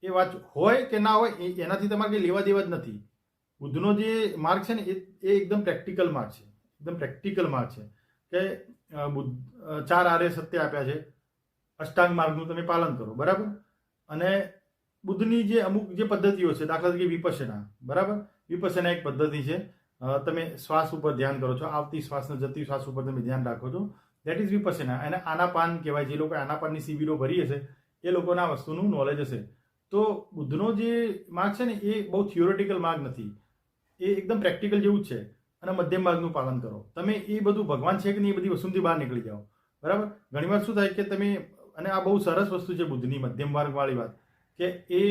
Speaker 1: એ વાત હોય કે ના હોય એનાથી તમારે કંઈ લેવા દેવા જ નથી. બુદ્ધનો જે માર્ગ છે ને એ એકદમ પ્રેક્ટિકલ માર્ગ છે, એકદમ પ્રેક્ટિકલ માર્ગ છે કે 4 આર્ય સત્ય આપ્યા છે, અષ્ટાંગ માર્ગનું તમે પાલન કરો, બરાબર? અને બુદ્ધની જે અમુક જે પદ્ધતિઓ છે, દાખલા તરીકે વિપશ્યના, બરાબર? વિપશ્યના એક પદ્ધતિ છે, તમે શ્વાસ ઉપર ધ્યાન કરો છો, આવતી શ્વાસ ને જતી શ્વાસ ઉપર તમે ધ્યાન રાખો છો, દેટ ઇઝ વિપશ્યના. અને આનાપાન કહેવાય. જે લોકો આનાપાનની શિબિરો ભરી હશે એ લોકોને આ વસ્તુનું નોલેજ હશે. તો બુદ્ધનો જે માર્ગ છે ને એ બહુ થિયોરેટિકલ માર્ગ નથી, એ એકદમ પ્રેક્ટિકલ જેવું જ છે. અને મધ્યમ માર્ગનું પાલન કરો. તમે એ બધું ભગવાન છે કે નહીં એ બધી વસ્તુથી બહાર નીકળી જાઓ, બરાબર? ઘણીવાર શું થાય કે તમે, અને આ બહુ સરસ વસ્તુ છે બુદ્ધની મધ્યમ માર્ગવાળી વાત, કે એ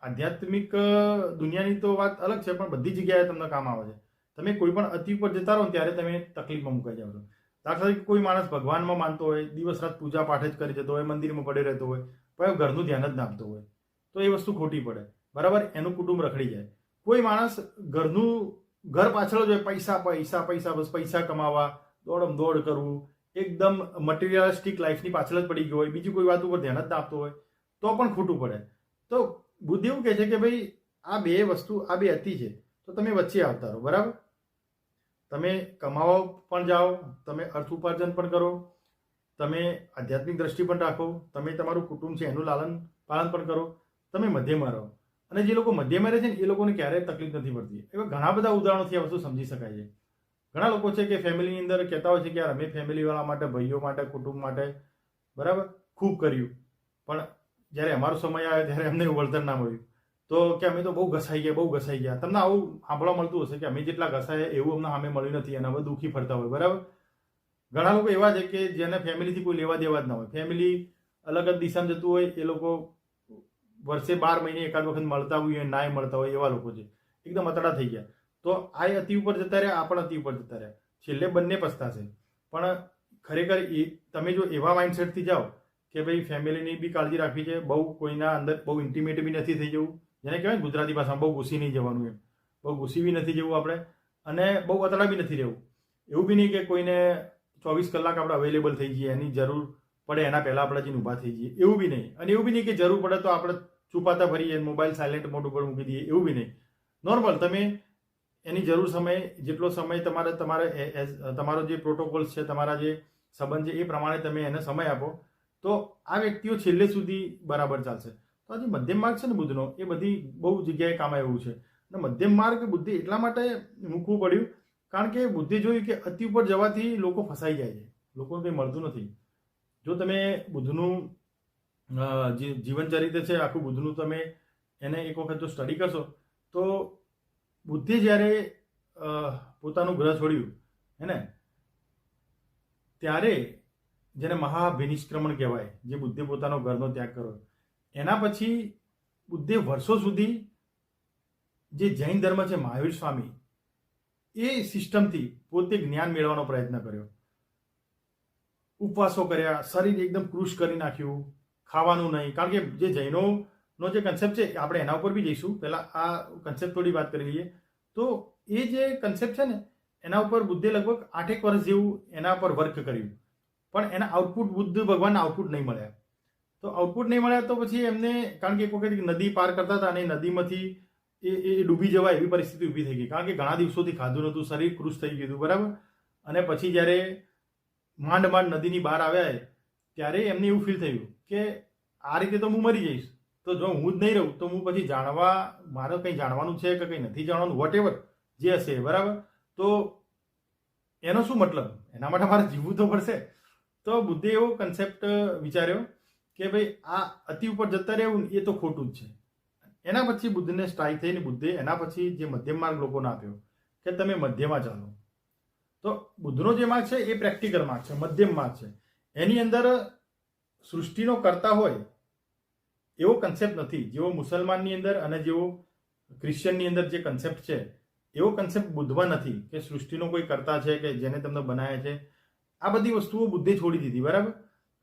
Speaker 1: આધ્યાત્મિક દુનિયાની તો વાત અલગ છે પણ બધી જગ્યાએ તમને કામ આવે છે. તમે કોઈ પણ અતિ ઉપર જતા રહો ત્યારે તમે તકલીફમાં મુકાઈ જાઓ છો. દાખલા તરીકે કોઈ માણસ ભગવાનમાં માનતો હોય, દિવસ રાત પૂજા પાઠ જ કરી જતો હોય, મંદિરમાં પડે રહેતો હોય, પણ ઘરનું ધ્યાન જ ના આપતો હોય, તો એ વસ્તુ ખોટી પડે, બરાબર? એનું કુટુંબ રખડી જાય. કોઈ માણસ ઘર પાછળ જ હોય, પૈસા પૈસા પૈસા, બસ પૈસા કમાવા દોડમ દોડ કરવું, એકદમ મટીરિયલિસ્ટિક લાઈફની પાછળ જ પડી ગયો હોય, બીજી કોઈ વાત ઉપર ધ્યાન જ ના આપતો હોય, તો પણ ખોટું પડે. તો બુદ્ધ એવું કહે છે કે ભાઈ આ બે વસ્તુ, આ બે અતિ છે, તો તમે વચ્ચે આવતા રહો, બરાબર? તમે કમાવા પણ જાઓ, તમે અર્થ ઉપાર્જન પણ કરો, તમે આધ્યાત્મિક દ્રષ્ટિ પણ રાખો, તમે તમારું કુટુંબ છે એનું લાલન પાલન પણ કરો, તમે મધ્યમાં રહો. અને જે લોકો મધ્યમાં રહે છે ને એ લોકોને ક્યારેય તકલીફ નથી પડતી. એવા ઘણા બધા ઉદાહરણોથી આ વસ્તુ સમજી શકાય છે. ઘણા લોકો છે કે ફેમિલીની અંદર કહેતા હોય છે કે યાર અમે ફેમિલીવાળા માટે, ભાઈઓ માટે, કુટુંબ માટે, બરાબર, ખૂબ કર્યું, પણ જ્યારે અમારો સમય આવે ત્યારે અમને એવું વળતર ના મળ્યું, તો કે અમે તો બહુ ઘસાઈ ગયા. તમને આવું સાંભળવા મળતું હશે કે અમે જેટલા ઘસાયા એવું અમને સામે મળ્યું નથી અને હવે દુઃખી ફરતા હોય, બરાબર? ઘણા લોકો એવા છે કે જેને ફેમિલીથી કોઈ લેવા દેવા જ ના હોય, ફેમિલી અલગ જ દિશામાં જતું હોય, એ લોકો વર્ષે 12 મહિને એકાદ વખત મળતા હોય, નાય મળતા હોય, એવા લોકો છે, એકદમ અતડા થઈ ગયા. તો આ અતિ ઉપર જતા રહ્યા, આ પણ અતિ ઉપર જતા રહ્યા, છેલ્લે બંને પસ્તાશે. પણ ખરેખર તમે જો એવા માઇન્ડસેટથી જાઓ કે ભાઈ ફેમિલીની બી કાળજી રાખવી છે, બહુ કોઈના અંદર બહુ ઇન્ટિમેટ બી નથી થઈ જવું, જેને કહેવાય ને ગુજરાતી ભાષામાં બહુ ઘૂસી નહીં જવાનું, એમ બહુ ઘૂસી બી નથી જવું આપણે, અને બહુ અતડા બી નથી રહેવું. એવું બી નહીં કે કોઈને 24 કલાક આપણે અવેલેબલ થઈ જઈએ, એની જરૂર પડે એના પહેલાં આપણે જઈને ઊભા થઈ જઈએ, એવું બી નહીં. અને એવું બી નહીં કે જરૂર પડે તો આપણે છુપાતા ફરીએ, મોબાઈલ સાયલેન્ટ મોડ ઉપર મૂકી દઈએ, એવું બી નહીં. નોર્મલ તમે એની જરૂર સમય, જેટલો સમય તમારો જે પ્રોટોકોલ્સ છે, તમારા જે સંબંધ છે એ પ્રમાણે તમે એને સમય આપો, તો આ વ્યક્તિઓ છેલ્લે સુધી બરાબર ચાલશે. તો આ જે મધ્યમ માર્ગ છે ને બુદ્ધનો, એ બધી બહુ જગ્યાએ કામ આવ્યું છે. અને મધ્યમ માર્ગ બુદ્ધિ એટલા માટે મૂકવું પડ્યું કારણ કે બુદ્ધિ જોયું કે અતિ ઉપર જવાથી લોકો ફસાઈ જાય છે, લોકોને કંઈ મળતું નથી. જો તમે બુદ્ધનું જે જીવન ચરિત્ર છે આખું બુદ્ધનું તમે એને એક વખત જો સ્ટડી કરશો તો બુદ્ધે જ્યારે પોતાનું ગ્રહ છોડ્યું હે ને ત્યારે જેને મહાભિનિષ્ક્રમણ કહેવાય, જે બુદ્ધે પોતાનો ઘરનો ત્યાગ કર્યો, એના પછી બુદ્ધે વર્ષો સુધી જે જૈન ધર્મ છે મહાવીર સ્વામી એ સિસ્ટમથી પોતે જ્ઞાન મેળવવાનો પ્રયત્ન કર્યો. ઉપવાસો કર્યા, શરીર એકદમ કૃશ કરી નાખ્યું, ખાવાનું નહીં. કારણ કે જે જૈનોનો જે કન્સેપ્ટ છે આપણે એના ઉપર બી જઈશું, પહેલાં આ કન્સેપ્ટ થોડી વાત કરી લઈએ. તો એ જે કન્સેપ્ટ છે ને એના ઉપર બુદ્ધે લગભગ 8 વર્ષ જેવું એના પર વર્ક કર્યું, પણ એના આઉટપુટ બુદ્ધ ભગવાનના આઉટપુટ નહીં મળ્યા. તો આઉટપુટ નહીં મળ્યા તો પછી એમને, કારણ કે એક વખત નદી પાર કરતા હતા અને નદીમાંથી એ ડૂબી જવાય એવી પરિસ્થિતિ ઊભી થઈ ગઈ, કારણ કે ઘણા દિવસોથી ખાધું નહોતું, શરીર કૃશ થઈ ગયું હતું, બરાબર. અને પછી જ્યારે માંડ નદીની બહાર આવ્યા ત્યારે એમને એવું ફીલ થયું કે આ રીતે તો હું મરી જઈશ, તો જો હું જ નહીં રહું તો હું પછી મારે કંઈ જાણવાનું છે કે કંઈ નથી જાણવાનું, વોટ એવર જે હશે, બરાબર. તો એનો શું મતલબ, એના માટે મારે જીવવું તો પડશે. તો બુદ્ધે એવો કન્સેપ્ટ વિચાર્યો કે ભાઈ આ અતિ ઉપર જતા રહેવું એ તો ખોટું જ છે. એના પછી બુદ્ધને સ્ટ્રાઇક થઈને બુદ્ધે એના પછી જે મધ્યમ માર્ગ લોકોને આપ્યો કે તમે મધ્યમાં ચાલો. તો બુદ્ધનો જે માર્ગ છે એ પ્રેક્ટિકલ માર્ગ છે, મધ્યમ માર્ગ છે. એની અંદર સૃષ્ટિનો કરતા હોય એવો કન્સેપ્ટ નથી, જેવો મુસલમાનની અંદર અને જેવો ક્રિશ્ચિયનની અંદર જે કન્સેપ્ટ છે એવો કન્સેપ્ટ બુદ્ધમાં નથી કે સૃષ્ટિનો કોઈ કરતા છે કે જેને તમને બનાવ્યા છે. આ બધી વસ્તુઓ બુદ્ધે છોડી દીધી, બરાબર.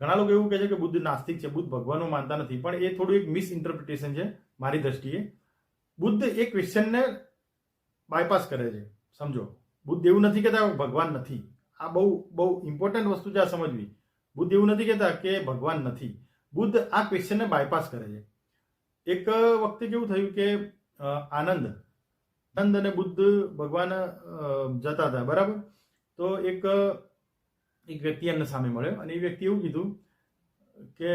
Speaker 1: ઘણા લોકો એવું કહે છે કે બુદ્ધ નાસ્તિક છે, બુદ્ધ ભગવાનનો માનતા નથી, પણ એ થોડું એક મિસઇન્ટરપ્રિટેશન છે મારી દ્રષ્ટિએ. બુદ્ધ એ ક્વેશ્ચનને બાયપાસ કરે છે, સમજો. બુદ્ધ એવું નથી કહેતા ભગવાન નથી. આ બહુ ઇમ્પોર્ટન્ટ વસ્તુ છે આ સમજવી. બુદ્ધ એવું નથી કહેતા કે ભગવાન નથી. બુદ્ધ આ ક્વેશ્ચનને બાયપાસ કરે છે. એક વખતે કેવું થયું કે આનંદ અને બુદ્ધ ભગવાન જતા હતા, બરાબર. તો એક વ્યક્તિ એમને સામે મળ્યો અને એ વ્યક્તિ એવું કીધું કે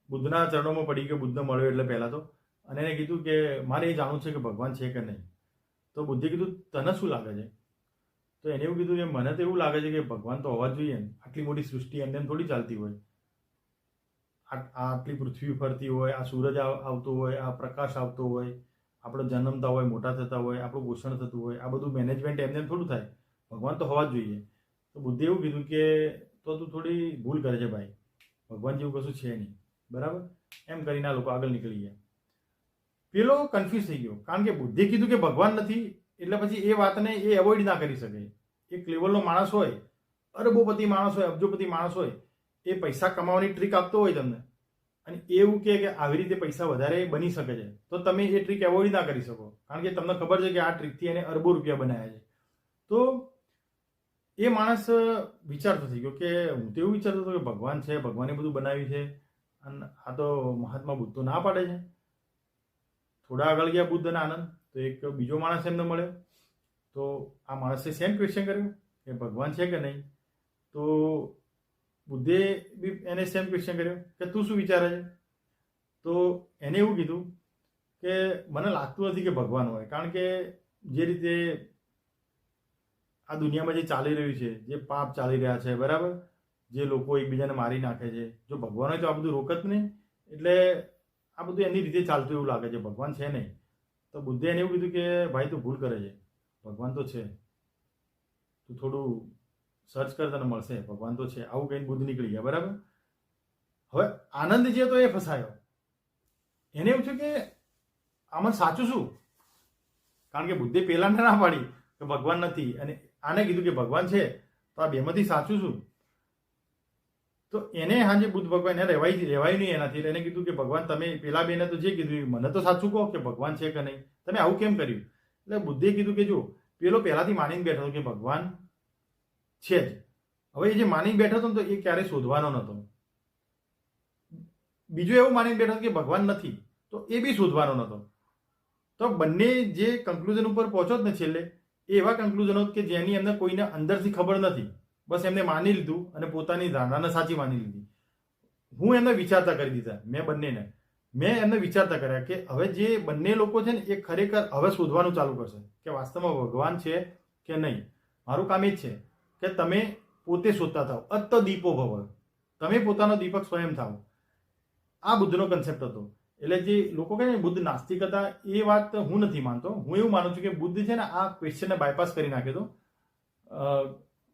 Speaker 1: બુદ્ધના ચરણોમાં પડી ગયો, બુદ્ધને મળ્યો એટલે પહેલાં તો, અને એને કીધું કે મારે એ જાણવું છે કે ભગવાન છે કે નહીં. તો બુદ્ધે કીધું તને શું લાગે છે? તો એને એવું કીધું કે મને તો એવું લાગે છે કે ભગવાન તો હોવા જ જોઈએ ને, આટલી મોટી સૃષ્ટિ એમને એમ થોડી ચાલતી હોય, આટલી પૃથ્વી ફરતી હોય, આ સૂરજ આવતો હોય, આ પ્રકાશ આવતો હોય, આપણે જન્મતા હોય, મોટા થતા હોય, આપણું પોષણ થતું હોય, આ બધું મેનેજમેન્ટ એમને એમ થોડું થાય, ભગવાન તો હોવા જ જોઈએ. તો બુદ્ધે એવું કીધું કે તો તું થોડી ભૂલ કરે છે ભાઈ, ભગવાન જેવું કશું છે નહીં, બરાબર. એમ કરીને આ લોકો આગળ નીકળી ગયા. પેલો કન્ફ્યુઝ થઈ ગયો, કારણ કે બુદ્ધે કીધું કે ભગવાન નથી, એટલે પછી એ વાતને એ એવોઇડ ના કરી શકે. એક લેવલનો માણસ હોય, અરબોપતિ માણસ હોય, અબજોપતિ માણસ હોય, એ પૈસા કમાવાની ટ્રીક આપતો હોય તમને, અને એવું કે આવી રીતે પૈસા વધારે બની શકે છે, તો તમે એ ટ્રીક એવોઇડ ના કરી શકો, કારણ કે તમને ખબર છે કે આ ટ્રીકથી એને અરબો રૂપિયા બનાવ્યા છે. તો એ માણસ વિચારતો થઈ ગયો કે હું તો એવું વિચારતો હતો કે ભગવાન છે, ભગવાને બધું બનાવ્યું છે, અને આ તો મહાત્મા બુદ્ધ તો ના પાડે છે. થોડા આગળ ગયા બુદ્ધ અને આનંદ, તો એક બીજો માણસ એમને મળ્યો. તો આ માણસે સેમ ક્વેશ્ચન કર્યું કે ભગવાન છે કે નહીં. તો બુદ્ધે બી એને સેમ ક્વેશ્ચન કર્યો કે તું શું વિચારે છે. તો એને એવું કીધું કે મને લાગતું નથી કે ભગવાન હોય, કારણ કે જે રીતે આ દુનિયામાં જે ચાલી રહ્યું છે, જે પાપ ચાલી રહ્યા છે, બરાબર, જે લોકો એકબીજાને મારી નાખે છે, જો ભગવાન હોય તો આ બધું રોકત નહીં. એટલે આ બધું એની રીતે ચાલતું એવું લાગે છે, ભગવાન છે નહીં. તો બુદ્ધે એને એવું કીધું કે ભાઈ તું ભૂલ કરે છે, ભગવાન તો છે, તું થોડું સર્ચ કર તને મળશે, ભગવાન તો છે. આવું કહીને બુદ્ધ નીકળી ગયા, બરાબર. હવે આનંદ જે તો એ ફસાયો. એને એવું છે કે આમાં સાચું શું, કારણ કે બુદ્ધે પેલા ના પાડી કે ભગવાન નથી, અને આને કીધું કે ભગવાન છે, તો આ બેમાંથી સાચું શું. તો એને હાજે બુદ્ધ ભગવાન એને રહેવાય નહીં એનાથી. એને કીધું કે ભગવાન તમે પેલા બેને તો જે કીધું મને તો સાચું કહો કે ભગવાન છે કે નહીં, તમે આવું કેમ કર્યું. એટલે બુદ્ધે કીધું કે જો પેલો પહેલાથી માનીને બેઠો કે ભગવાન છે જ, હવે એ જે માનીને બેઠો હતો ને તો એ ક્યારેય શોધવાનો નહોતો. બીજો એવું માનીને બેઠો કે ભગવાન નથી, તો એ બી શોધવાનો નહોતો. તો બંને જે કન્ક્લુઝન ઉપર પહોંચો જ ને છેલ્લે, એ એવા કન્ક્લુઝનો કે જેની અંદર કોઈને અંદરથી ખબર નથી, બસ એમને માની લીધું અને પોતાની ધારણાને સાચી માની લીધી. હું એમને વિચારતા કરી દીધા, મેં બંનેને. મેં એમને વિચારતા કર્યા કે હવે જે બંને લોકો છે ને એ ખરેખર હવે શોધવાનું ચાલુ કરશે કે વાસ્તવમાં ભગવાન છે કે નહીં. મારું કામ એ જ છે કે તમે પોતે શોધતા થાવ. અત્ત દીપો ભવ, તમે પોતાનો દીપક સ્વયં થાવ. આ બુદ્ધનો કન્સેપ્ટ હતો. એટલે જે લોકો કહે ને બુદ્ધ નાસ્તિક હતા, એ વાત હું નથી માનતો. હું એવું માનું છું કે બુદ્ધ છે ને આ ક્વેશ્ચનને બાયપાસ કરી નાખ્યો હતો.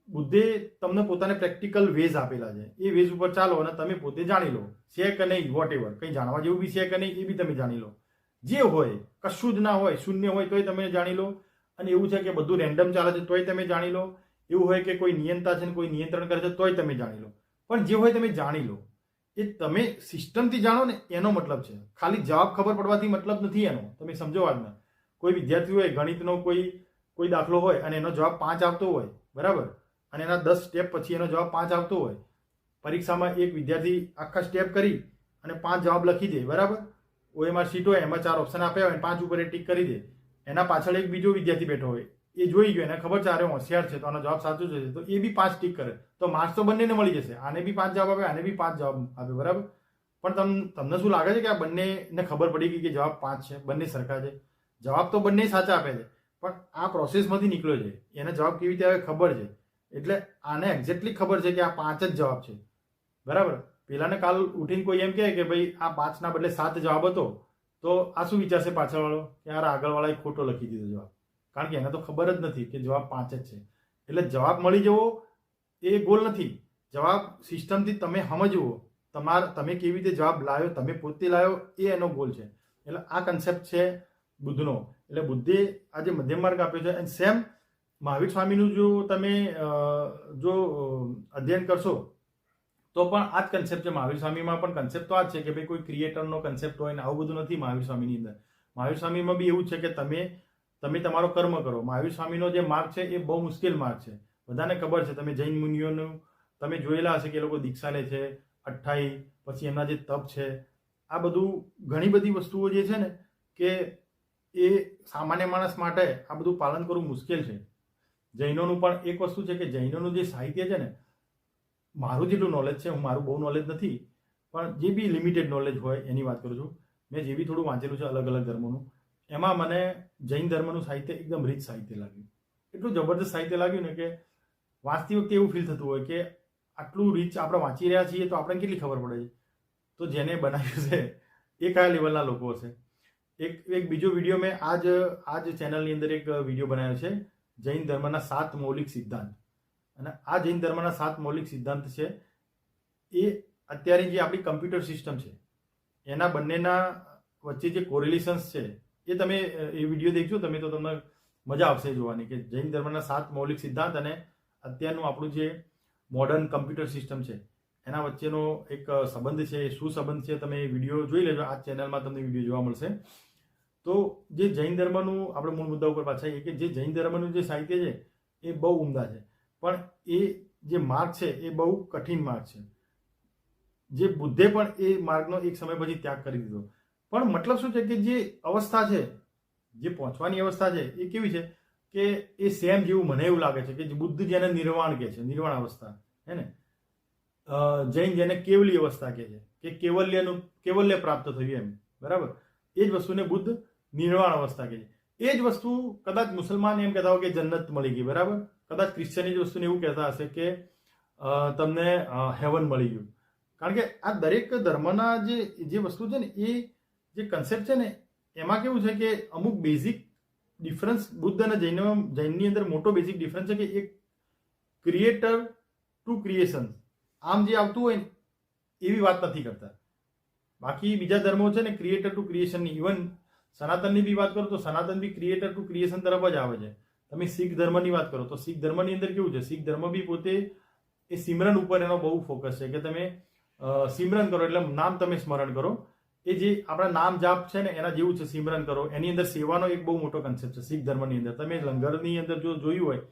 Speaker 1: બુદ્ધે તમને પોતાને પ્રેક્ટિકલ વેઝ આપેલા છે. એ વેઝ ઉપર ચાલો અને તમે પોતે જાણી લો છે કે નહીં, વોટ એવર, કંઈ જાણવા જેવું બી છે કે નહીં એ બી તમે જાણી લો. જે હોય કશું જ ના હોય, શૂન્ય હોય તોય તમે જાણી લો. અને એવું છે કે બધું રેન્ડમ ચાલે છે તોય તમે જાણી લો. એવું હોય કે કોઈ નિયંતા છે ને કોઈ નિયંત્રણ કરે છે તોય તમે જાણી લો. પણ જે હોય તમે જાણી લો. એ તમે સિસ્ટમથી જાણો ને એનો મતલબ છે. ખાલી જવાબ ખબર પડવાથી મતલબ નથી એનો. તમે સમજો વાતને. કોઈ વિદ્યાર્થી હોય, ગણિતનો કોઈ દાખલો હોય અને એનો જવાબ 5 આવતો હોય, બરાબર, અને એના 10 સ્ટેપ પછી એનો જવાબ 5 આવતો હોય. પરીક્ષામાં એક વિદ્યાર્થી આખા સ્ટેપ કરી અને 5 જવાબ લખી દે, બરાબર. ઓએમઆર શીટ હોય એમાં 4 ઓપ્શન આપ્યા હોય 5 ઉપર એ ટીક કરી દે. એના પાછળ એક બીજો વિદ્યાર્થી બેઠો હોય, એ જોઈ ગયો, એને ખબર છે આરે હોશિયાર છે તો આનો જવાબ સાચો છે, તો એ બી 5 ટીક કરે તો માર્ક્સ તો બંનેને મળી જશે. આને બી 5 જવાબ આપે, આને બી 5 જવાબ આપે, બરાબર. પણ તમને શું લાગે છે કે આ બંનેને ખબર પડી ગઈ કે જવાબ 5 છે, બંને સરખા છે? જવાબ તો બંને સાચા આપે છે, પણ આ પ્રોસેસમાંથી નીકળ્યો છે. એને જવાબ કેવી રીતે આવે ખબર છે. એટલે આને એક્ઝેક્ટલી ખબર છે કે આ 5 જ જવાબ છે, બરાબર. પેલાને કાલ ઉઠીને કોઈ એમ કહે કે ભાઈ આ 5ના બદલે 7 જવાબ હતો, તો આ શું વિચારશે પાછળવાળો કે યાર આગળવાળાએ ખોટો લખી દીધો જવાબ. કારણ કે એને તો ખબર જ નથી કે જવાબ 5 જ છે. એટલે જવાબ મળી જવો એ ગોલ નથી. જવાબ સિસ્ટમથી તમે સમજવો, તમે કેવી રીતે જવાબ લાવ્યો, તમે પોતે લાવ્યો, એ એનો ગોલ છે. એટલે આ કન્સેપ્ટ છે બુદ્ધનો. એટલે બુદ્ધે આજે મધ્યમ માર્ગ આપ્યો છે. અને સેમ મહાવીર સ્વામીનું જો તમે અધ્યયન કરશો તો પણ આ જ કન્સેપ્ટ છે. મહાવીર સ્વામીમાં પણ કન્સેપ્ટ તો આ જ છે કે ભાઈ કોઈ ક્રિએટરનો કન્સેપ્ટ હોય ને આવું બધું નથી મહાવીર સ્વામીની અંદર. મહાવીર સ્વામીમાં બી એવું છે કે તમે તમારો કર્મ કરો. મહાવીર સ્વામીનો જે માર્ગ છે એ બહુ મુશ્કેલ માર્ગ છે. બધાને ખબર છે. તમે જૈન મુનિઓનું તમે જોયેલા હશે કે એ લોકો દીક્ષા લે છે, 28, પછી એમના જે તપ છે, આ બધું ઘણી બધી વસ્તુઓ જે છે ને કે એ સામાન્ય માણસ માટે આ બધું પાલન કરવું મુશ્કેલ છે. જૈનોનું પણ એક વસ્તુ છે કે જૈનોનું જે સાહિત્ય છે ને, મારું જેટલું નોલેજ છે, મારું બહુ નોલેજ નથી, પણ જે બી લિમિટેડ નોલેજ હોય એની વાત કરું છું. મેં જે બી થોડું વાંચેલું છે અલગ અલગ ધર્મોનું, એમાં મને જૈન ધર્મનું સાહિત્ય એકદમ રીચ સાહિત્ય લાગ્યું. એટલું જબરદસ્ત સાહિત્ય લાગ્યું ને કે વાંચતી વખતે એવું ફીલ થતું હોય કે આટલું રીચ આપણે વાંચી રહ્યા છીએ તો આપણને કેટલી ખબર પડે છે. તો જેને બનાવ્યું છે એ કયા લેવલના લોકો હશે. એક બીજો વિડીયો મેં આજ ચેનલની અંદર એક વિડીયો બનાવ્યો છે, જૈન ધર્મના 7 મૌલિક સિદ્ધાંત. અને આ જૈન ધર્મના 7 મૌલિક સિદ્ધાંત છે એ અત્યારે જે આપણી કમ્પ્યુટર સિસ્ટમ છે એના બંનેના વચ્ચે જે કોરિલેશન્સ છે એ તમે એ વિડીયો દેખજો તમે તો તમને મજા આવશે જોવાની કે જૈન ધર્મના 7 મૌલિક સિદ્ધાંત અને અત્યારનું આપણું જે મોડર્ન કમ્પ્યુટર સિસ્ટમ છે એના વચ્ચેનો એક સંબંધ છે. એ શું સંબંધ છે તમે એ વિડીયો જોઈ લેજો. આ ચેનલમાં તમને વિડીયો જોવા મળશે. તો જે જૈન ધર્મનું આપણે મૂળ મુદ્દા ઉપર પાછા આવીએ કે જે જૈન ધર્મનું જે સાહિત્ય છે એ બહુ ઉમદા છે, પણ એ જે માર્ગ છે એ બહુ કઠિન માર્ગ છે. જે બુદ્ધે પણ એ માર્ગનો એક સમય પછી ત્યાગ કરી દીધો. પણ મતલબ શું છે કે જે અવસ્થા છે, જે પહોંચવાની અવસ્થા છે એ કેવી છે કે એ સેમ જેવું મને એવું લાગે છે કે બુદ્ધ જેને નિર્વાણ કહે છે, નિર્વાણ અવસ્થા, હે ને. જૈન જેને કેવલી અવસ્થા કહે છે કે કેવલ્ય પ્રાપ્ત થયું એમ, બરાબર. એ જ વસ્તુને બુદ્ધ નિર્વાણ અવસ્થા કહે છે. એ જ વસ્તુ કદાચ મુસલમાન એમ કહેતા હોય કે જન્નત મળી ગઈ, બરાબર. કદાચ ક્રિશ્ચન એ જ વસ્તુને એવું કહેતા હશે કે તમને હેવન મળી ગયું. કારણ કે આ દરેક ધર્મના જે વસ્તુ છે ને એ જે કન્સેપ્ટ છે ને એમાં કેવું છે કે અમુક બેઝિક ડિફરન્સ બુદ્ધ અને જૈનની અંદર મોટો બેઝિક ડિફરન્સ છે કે એક ક્રિએટર ટુ ક્રિએશન આમ જે આવતું હોય ને એવી વાત નથી કરતા. બાકી બીજા ધર્મો છે ને ક્રિએટર ટુ ક્રિએશનની, ઇવન સનાતનની બી વાત કરો તો સનાતન બી ક્રિએટર ટુ ક્રિએશન તરફ જ આવે છે. તમે શીખ ધર્મની વાત કરો તો શીખ ધર્મની અંદર કેવું છે, શીખ ધર્મ બી પોતે એ સિમરન ઉપર એનો બહુ ફોકસ છે કે તમે સિમરન કરો એટલે નામ તમે સ્મરણ કરો. એ જે આપણા નામ જાપ છે ને એના જેવું છે, સિમરન કરો. એની અંદર સેવાનો એક બહુ મોટો કન્સેપ્ટ છે શીખ ધર્મની અંદર. તમે લંગરની અંદર જો જોયું હોય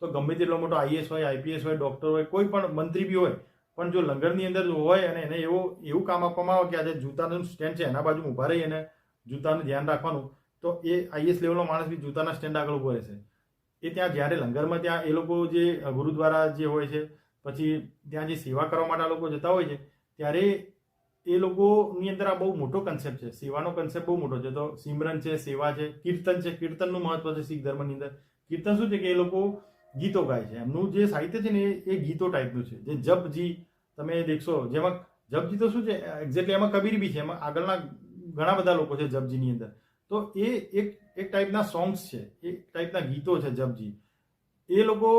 Speaker 1: તો ગમે તેટલો મોટો આઈએસ હોય, આઈપીએસ હોય, ડોક્ટર હોય, કોઈ પણ મંત્રી બી હોય, પણ જો લંગરની અંદર હોય અને એને એવું કામ આપવામાં આવે કે આજે જૂતાનું સ્ટેન્ડ છે એના બાજુ ઊભા રહી અને જૂતાનું ધ્યાન રાખવાનું, તો એ આઈએસ લેવલનો માણસ બી જૂતાના સ્ટેન્ડ આગળ ઊભો રહેશે. એ ત્યાં જ્યારે લંગરમાં ત્યાં એ લોકો જે ગુરુદ્વારા જે હોય છે, પછી ત્યાં જે સેવા કરવા માટે આ લોકો જતા હોય છે, ત્યારે એ લોકોની અંદર આ બહુ મોટો કન્સેપ્ટ છે, સેવાનો કન્સેપ્ટ બહુ મોટો છે. તો સિમરન છે, સેવા છે, કીર્તન છે. કીર્તનનું મહત્વ છે શીખ ધર્મની અંદર. કીર્તન શું છે કે એ લોકો ગીતો ગાય છે. એમનું જે સાહિત્ય છે ને એ ગીતો ટાઈપનું છે. જે જપજી તમે દેખશો, જેમાં જપજી તો શું છે એક્ઝેક્ટલી એમાં કબીર બી છે, એમાં આગળના ઘણા બધા લોકો છે જપજીની અંદર. તો એ એક ટાઈપના સોંગ્સ છે, એક ટાઈપના ગીતો છે જપજી. એ લોકો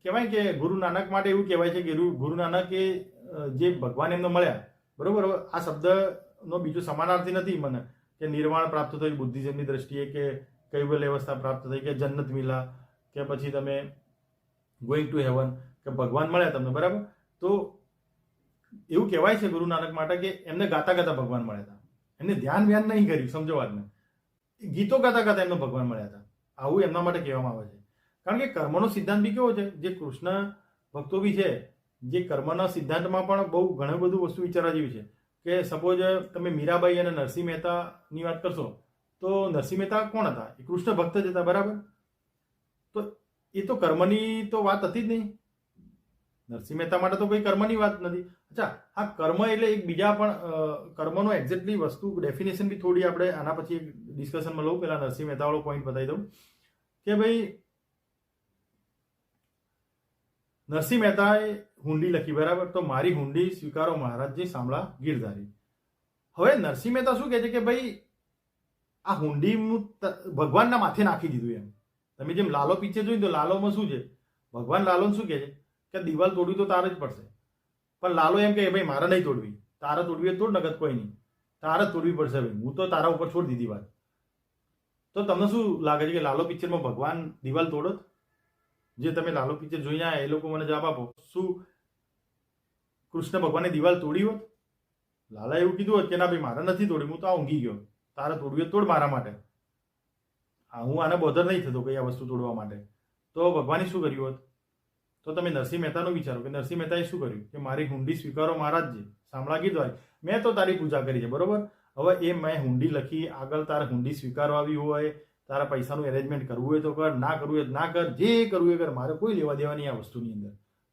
Speaker 1: કહેવાય કે ગુરુ નાનક માટે એવું કહેવાય છે કે ગુરુ નાનક એ જે ભગવાન એમને મળ્યા, બરોબર. આ શબ્દનો બીજો સમાનાર્થી નથી મને કે નિર્વાણ પ્રાપ્ત થયું બુદ્ધિઝમની દ્રષ્ટિએ, કે કૈવલ્ય અવસ્થા પ્રાપ્ત થઈ, કે જન્નત મિલા, કે પછી તમે ગોઈંગ ટુ હેવન, કે ભગવાન મળ્યા તમને, બરાબર. તો એવું કહેવાય છે ગુરુ નાનક માટે કે એમને ગાતા ગાતા ભગવાન મળ્યા હતા. એમને ધ્યાન વ્યાન નહીં કર્યું, સમજો વાતને. ગીતો ગાતા ગાતા એમને ભગવાન મળ્યા હતા, આવું એમના માટે કહેવામાં આવે છે. કારણ કે કર્મનો સિદ્ધાંત બી કેવો છે, જે કૃષ્ણ ભક્તો બી છે, જે કર્મના સિદ્ધાંતમાં પણ બહુ ઘણું બધું વસ્તુ વિચારવા જેવી છે. કે સપોઝ તમે મીરાબાઈ અને નરસિંહ મહેતાની વાત કરશો, તો નરસિંહ મહેતા કોણ હતા? એ કૃષ્ણ ભક્ત જ હતા, બરાબર. તો એ તો કર્મની તો વાત હતી જ નહીં. નરસિંહ મહેતા માટે તો કોઈ કર્મની વાત નથી. અચ્છા, હા, કર્મ એટલે એક બીજા પણ કર્મનો એક્ઝેક્ટલી વસ્તુ ડેફિનેશન બી થોડી આપણે આના પછી ડિસ્કશનમાં લઉં. પહેલા નરસિંહ મહેતા વાળો પોઈન્ટ બતાવી દઉં કે ભાઈ નરસિંહ મહેતાએ હુંડી લખી, બરાબર. તો મારી હુંડી સ્વીકારો મહારાજજી સાંભળા ગીરધારી. હવે નરસિંહ મહેતા શું કહે છે કે ભાઈ આ હુંડી ભગવાનના માથે નાખી દીધું એમ. તમે જેમ લાલો પિક્ચર જોયું તો લાલોમાં શું છે, ભગવાન લાલોને શું કહે છે કે દિવાલ તોડવી તો તારે જ પડશે. પણ લાલો એમ કે ભાઈ મારે નહીં તોડવી, તારે તોડવી તોડ, નગદ કોઈ નહીં, તારે જ તોડવી પડશે ભાઈ, હું તો તારા ઉપર છોડી દીધી વાત. તો તમને શું લાગે છે કે લાલો પિક્ચરમાં ભગવાન દિવાલ તોડત? જે તમે લાલો પિક્ચર જોઈને આવ્યા એ લોકો મને જવાબ આપો. શું કૃષ્ણ ભગવાને દિવાલ તોડી હોત? લાલા એવું કીધું હોત કે ના ભાઈ મારે નથી તોડી, હું તો આ ઊંઘી ગયો, તારે તોડવી હોય તોડ મારા માટે, હું આને બોધર નહીં થતો કઈ આ વસ્તુ તોડવા માટે. તો ભગવાને શું કર્યું હોત? તો તમે નરસિંહ મહેતાનું વિચારો કે નરસિંહ મહેતાએ શું કર્યું કે મારી હુંડી સ્વીકારો મહારાજજી સાંભળા ગીરધારી, મેં તો તારી પૂજા કરી છે, બરોબર. હવે એ મેં હુંડી લખી, આગળ તારે હુંડી સ્વીકારવા આવી હોય, તારા પૈસાનું એરેન્જમેન્ટ કરવું હોય તો કર, ના કરવું હોય ના કર, જે કરવું હોય કર, મારે કોઈ લેવા દેવા નહીં આ વસ્તુની અંદર.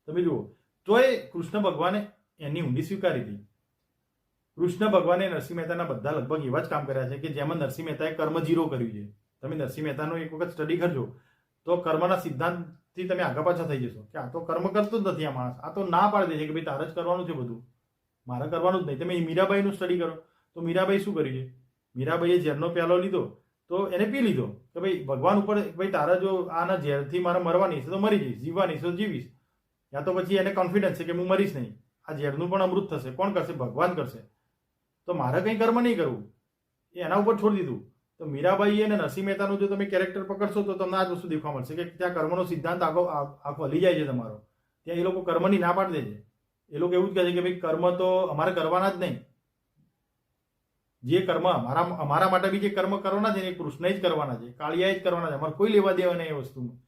Speaker 1: તમે જુઓ, તો એ કૃષ્ણ ભગવાને એની હુંડી સ્વીકારી હતી. કૃષ્ણ ભગવાને નરસિંહ મહેતાના બધા લગભગ એવા જ કામ કર્યા છે કે જેમાં નરસિંહ મહેતાએ કર્મ જીરો કર્યું છે. તમે નરસિંહ મહેતાનો એક વખત સ્ટડી કરજો તો કર્મના સિદ્ધાંતથી તમે આગા પાછા થઈ જશો કે આ તો કર્મ કરતો જ નથી આ માણસ, આ તો ના પાડી દે છે કે ભાઈ તારે જ કરવાનું છે બધું, મારે કરવાનું જ નહીં. તમે મીરાબાઈનું સ્ટડી કરો તો મીરાબાઈ શું કર્યું છે? મીરાબાઈએ ઝેરનો પ્યાલો લીધો તો એને પી લીધો કે ભાઈ ભગવાન ઉપર, ભાઈ તારા જો આના ઝેરથી મારે મરવાની છે તો મરી જઈશ, જીવવાની છે તો જીવીશ. યા તો પછી એને કોન્ફિડન્સ છે કે હું મરીશ નહીં, આ ઝેરનું પણ અમૃત થશે. કોણ કરશે? ભગવાન કરશે. તો મારે કંઈ કર્મ નહીં કરવું, એ એના ઉપર છોડી દીધું. તો મીરાબાઈ અને નરસિંહ મહેતાનું જો તમે કેરેક્ટર પકડશો તો તમને આ જ વસ્તુ દેખવા મળશે કે ત્યાં કર્મનો સિદ્ધાંત આખો હલી જાય છે તમારો. ત્યાં એ લોકો કર્મની ના પાડી દે છે. એ લોકો એવું જ કહે છે કે ભાઈ કર્મ તો અમારે કરવાના જ નહીં, જે કર્મ અમારા માટે બી જે કર્મ કરવાના છે ને એ કૃષ્ણ જ કરવાના છે, કાળિયા જ કરવાના છે, અમારે કોઈ લેવા દેવા નહીં એ વસ્તુમાં.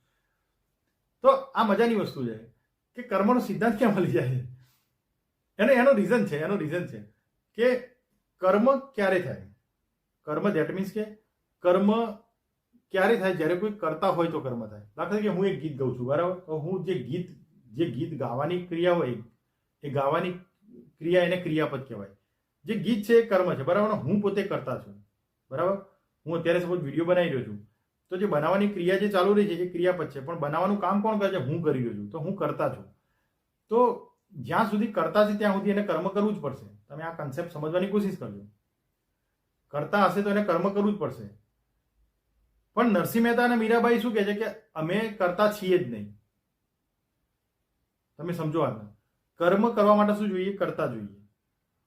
Speaker 1: તો આ મજાની વસ્તુ છે કે કર્મનો સિદ્ધાંત ક્યાં મળી જાય છે. એનો રીઝન છે કે કર્મ ક્યારે થાય? કર્મ દેટ મીન્સ કે કર્મ ક્યારે થાય? જ્યારે કોઈ કરતા હોય તો કર્મ થાય. દાખલા તરીકે હું એક ગીત ગાઉં છું, બરાબર. તો હું જે ગીત ગાવાની ક્રિયા હોય એ ગાવાની ક્રિયા એને ક્રિયાપદ કહેવાય. જે ગીત છે એ કર્મ છે, બરાબર. હું પોતે કરતા છું, બરાબર. હું અત્યારે સપોઝ વિડીયો બનાવી રહ્યો છું તો જે બનાવવાની ક્રિયા જે ચાલુ રહી છે એ ક્રિયાપદ છે, પણ બનાવવાનું કામ કોણ કરે છે? હું કરી રહ્યો છું, તો હું કરતા છું. તો જ્યાં સુધી કરતા છે ત્યાં સુધી એને કર્મ કરવું જ પડશે. તમે આ કન્સેપ્ટ સમજવાની કોશિશ કરજો. કરતા હશે તો એને કર્મ કરવું જ પડશે. પણ નરસિંહ મહેતા અને મીરાબાઈ શું કહે છે કે અમે કરતા છીએ જ નહીં. તમે સમજો આજના કર્મ કરવા માટે શું જોઈએ? કરતા જોઈએ,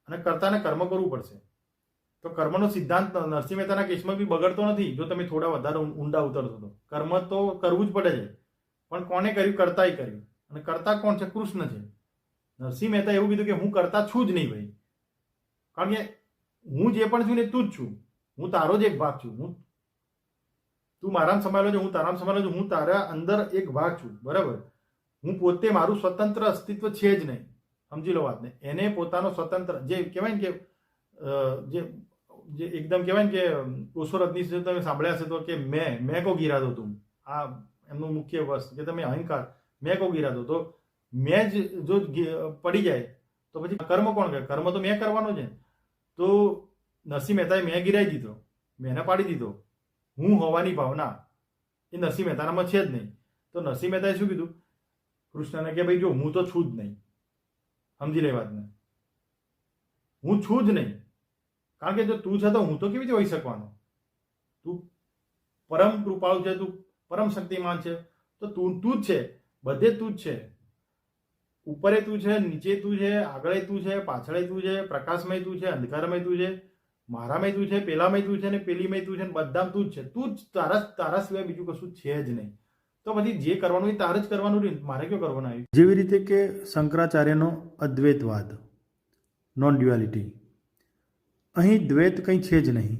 Speaker 1: અને કરતાને કર્મ કરવું પડશે. તો કર્મનો સિદ્ધાંત નરસિંહ મહેતાના કેસમાં બી બગડતો નથી જો તમે થોડા વધારે ઊંડા ઉતરશો તો. કર્મ તો કરવું જ પડે છે, પણ કોને કર્યું? કરતાય કર્યું. અને કરતા કોણ છે? કૃષ્ણ છે. નરસિંહ મહેતા એવું કીધું કે હું કરતા છું જ નહીં ભાઈ, કારણ કે હું જે પણ છું ને તું જ છું, હું તારો જ એક ભાગ છું. તું મારામાં સમાયેલો છે, હું તારામાં સમાયેલો છું, હું તારા અંદર એક ભાગ છું, બરાબર. હું પોતે મારું સ્વતંત્ર અસ્તિત્વ છે જ નહીં. સમજી લો વાતને. એને પોતાનો સ્વતંત્ર જે કહેવાય ને કે જે એકદમ કહેવાય ને કે ઓશો રજનીશ તમે સાંભળ્યા હશે તો કે મેં કો ગીરા દો તું, આ એમનું મુખ્ય વસ્તુ કે તમે અહંકાર, મેં કો ગીરા દો. તો મેં જ જો પડી જાય તો પછી કર્મ કોણ કરે? કર્મ તો મેં કરવાનો છે. તો નરસિંહ મહેતાએ મેં ગિરાઈ દીધો, મેં પાડી દીધો. હું હોવાની ભાવના એ નરસિંહ મહેતાનામાં છે જ નહીં. તો નરસિંહ મહેતાએ શું કીધું કૃષ્ણને કે ભાઈ જો હું તો છું જ નહીં. સમજી લે વાતને, હું છું જ નહીં. કારણ કે જો તું છે તો હું તો કેવી રીતે હોઈ શકવાનો? તું પરમ કૃપાળુ છે, તું પરમ શક્તિમાન છે, તો તું જ છે, બધે તું જ છે. ઉપરે તું છે, નીચે તું છે, આગળ તું છે, પાછળ તું છે, પ્રકાશમય તું છે, અંધકારમય તું છે, મારામય તું છે, પેલામય તું છે ને પેલીમય તું છે ને બધા તું જ છે. તું જ તારા સિવાય બીજું કશું છે જ નહીં. તો પછી જે કરવાનું એ તારે જ કરવાનું રહ્યું, મારે ક્યાં કરવાનું આવ્યું? જેવી રીતે કે શંકરાચાર્યનો અદ્વૈતવાદ, નોન ડ્યુઆલિટી, અહીં દ્વૈત કંઈ છે જ નહીં,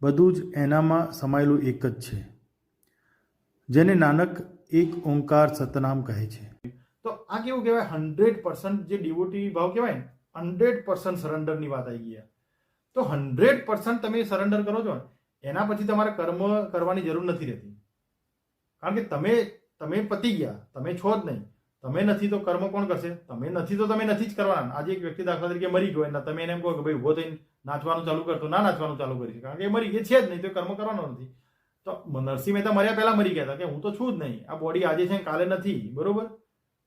Speaker 1: બધું જ એનામાં સમાયેલું એક જ છે, જેને નાનક એક ઓંકાર સતનામ કહે છે. તો આ કેવું કહેવાય? 100% જે ડિવોટી ભાવ કહેવાય ને, 100% સરેન્ડરની વાત આવી ગઈ. તો 100% તમે સરેન્ડર કરો છો ને એના પછી તમારે કર્મ કરવાની જરૂર નથી રહેતી. કારણ કે તમે પતી ગયા, તમે છો જ નહીં. તમે નથી તો કર્મ કોણ કરશે? તમે નથી તો તમે નથી જ કરવાના. આજે એક વ્યક્તિ દાખલા તરીકે મરી ગયો ને તમે એને એમ કહો કે ભાઈ ઉભો થઈને નાચવાનું ચાલુ કરતો, ના નાચવાનું ચાલુ કરી છે, કારણ કે એ મરી, એ છે જ નહીં, તો કર્મ કરવાનો નથી. તો નરસિંહ મહેતા મર્યા પહેલા મરી ગયા હતા કે હું તો છું જ નહીં, આ બોડી આજે છે કાલે નથી, બરોબર?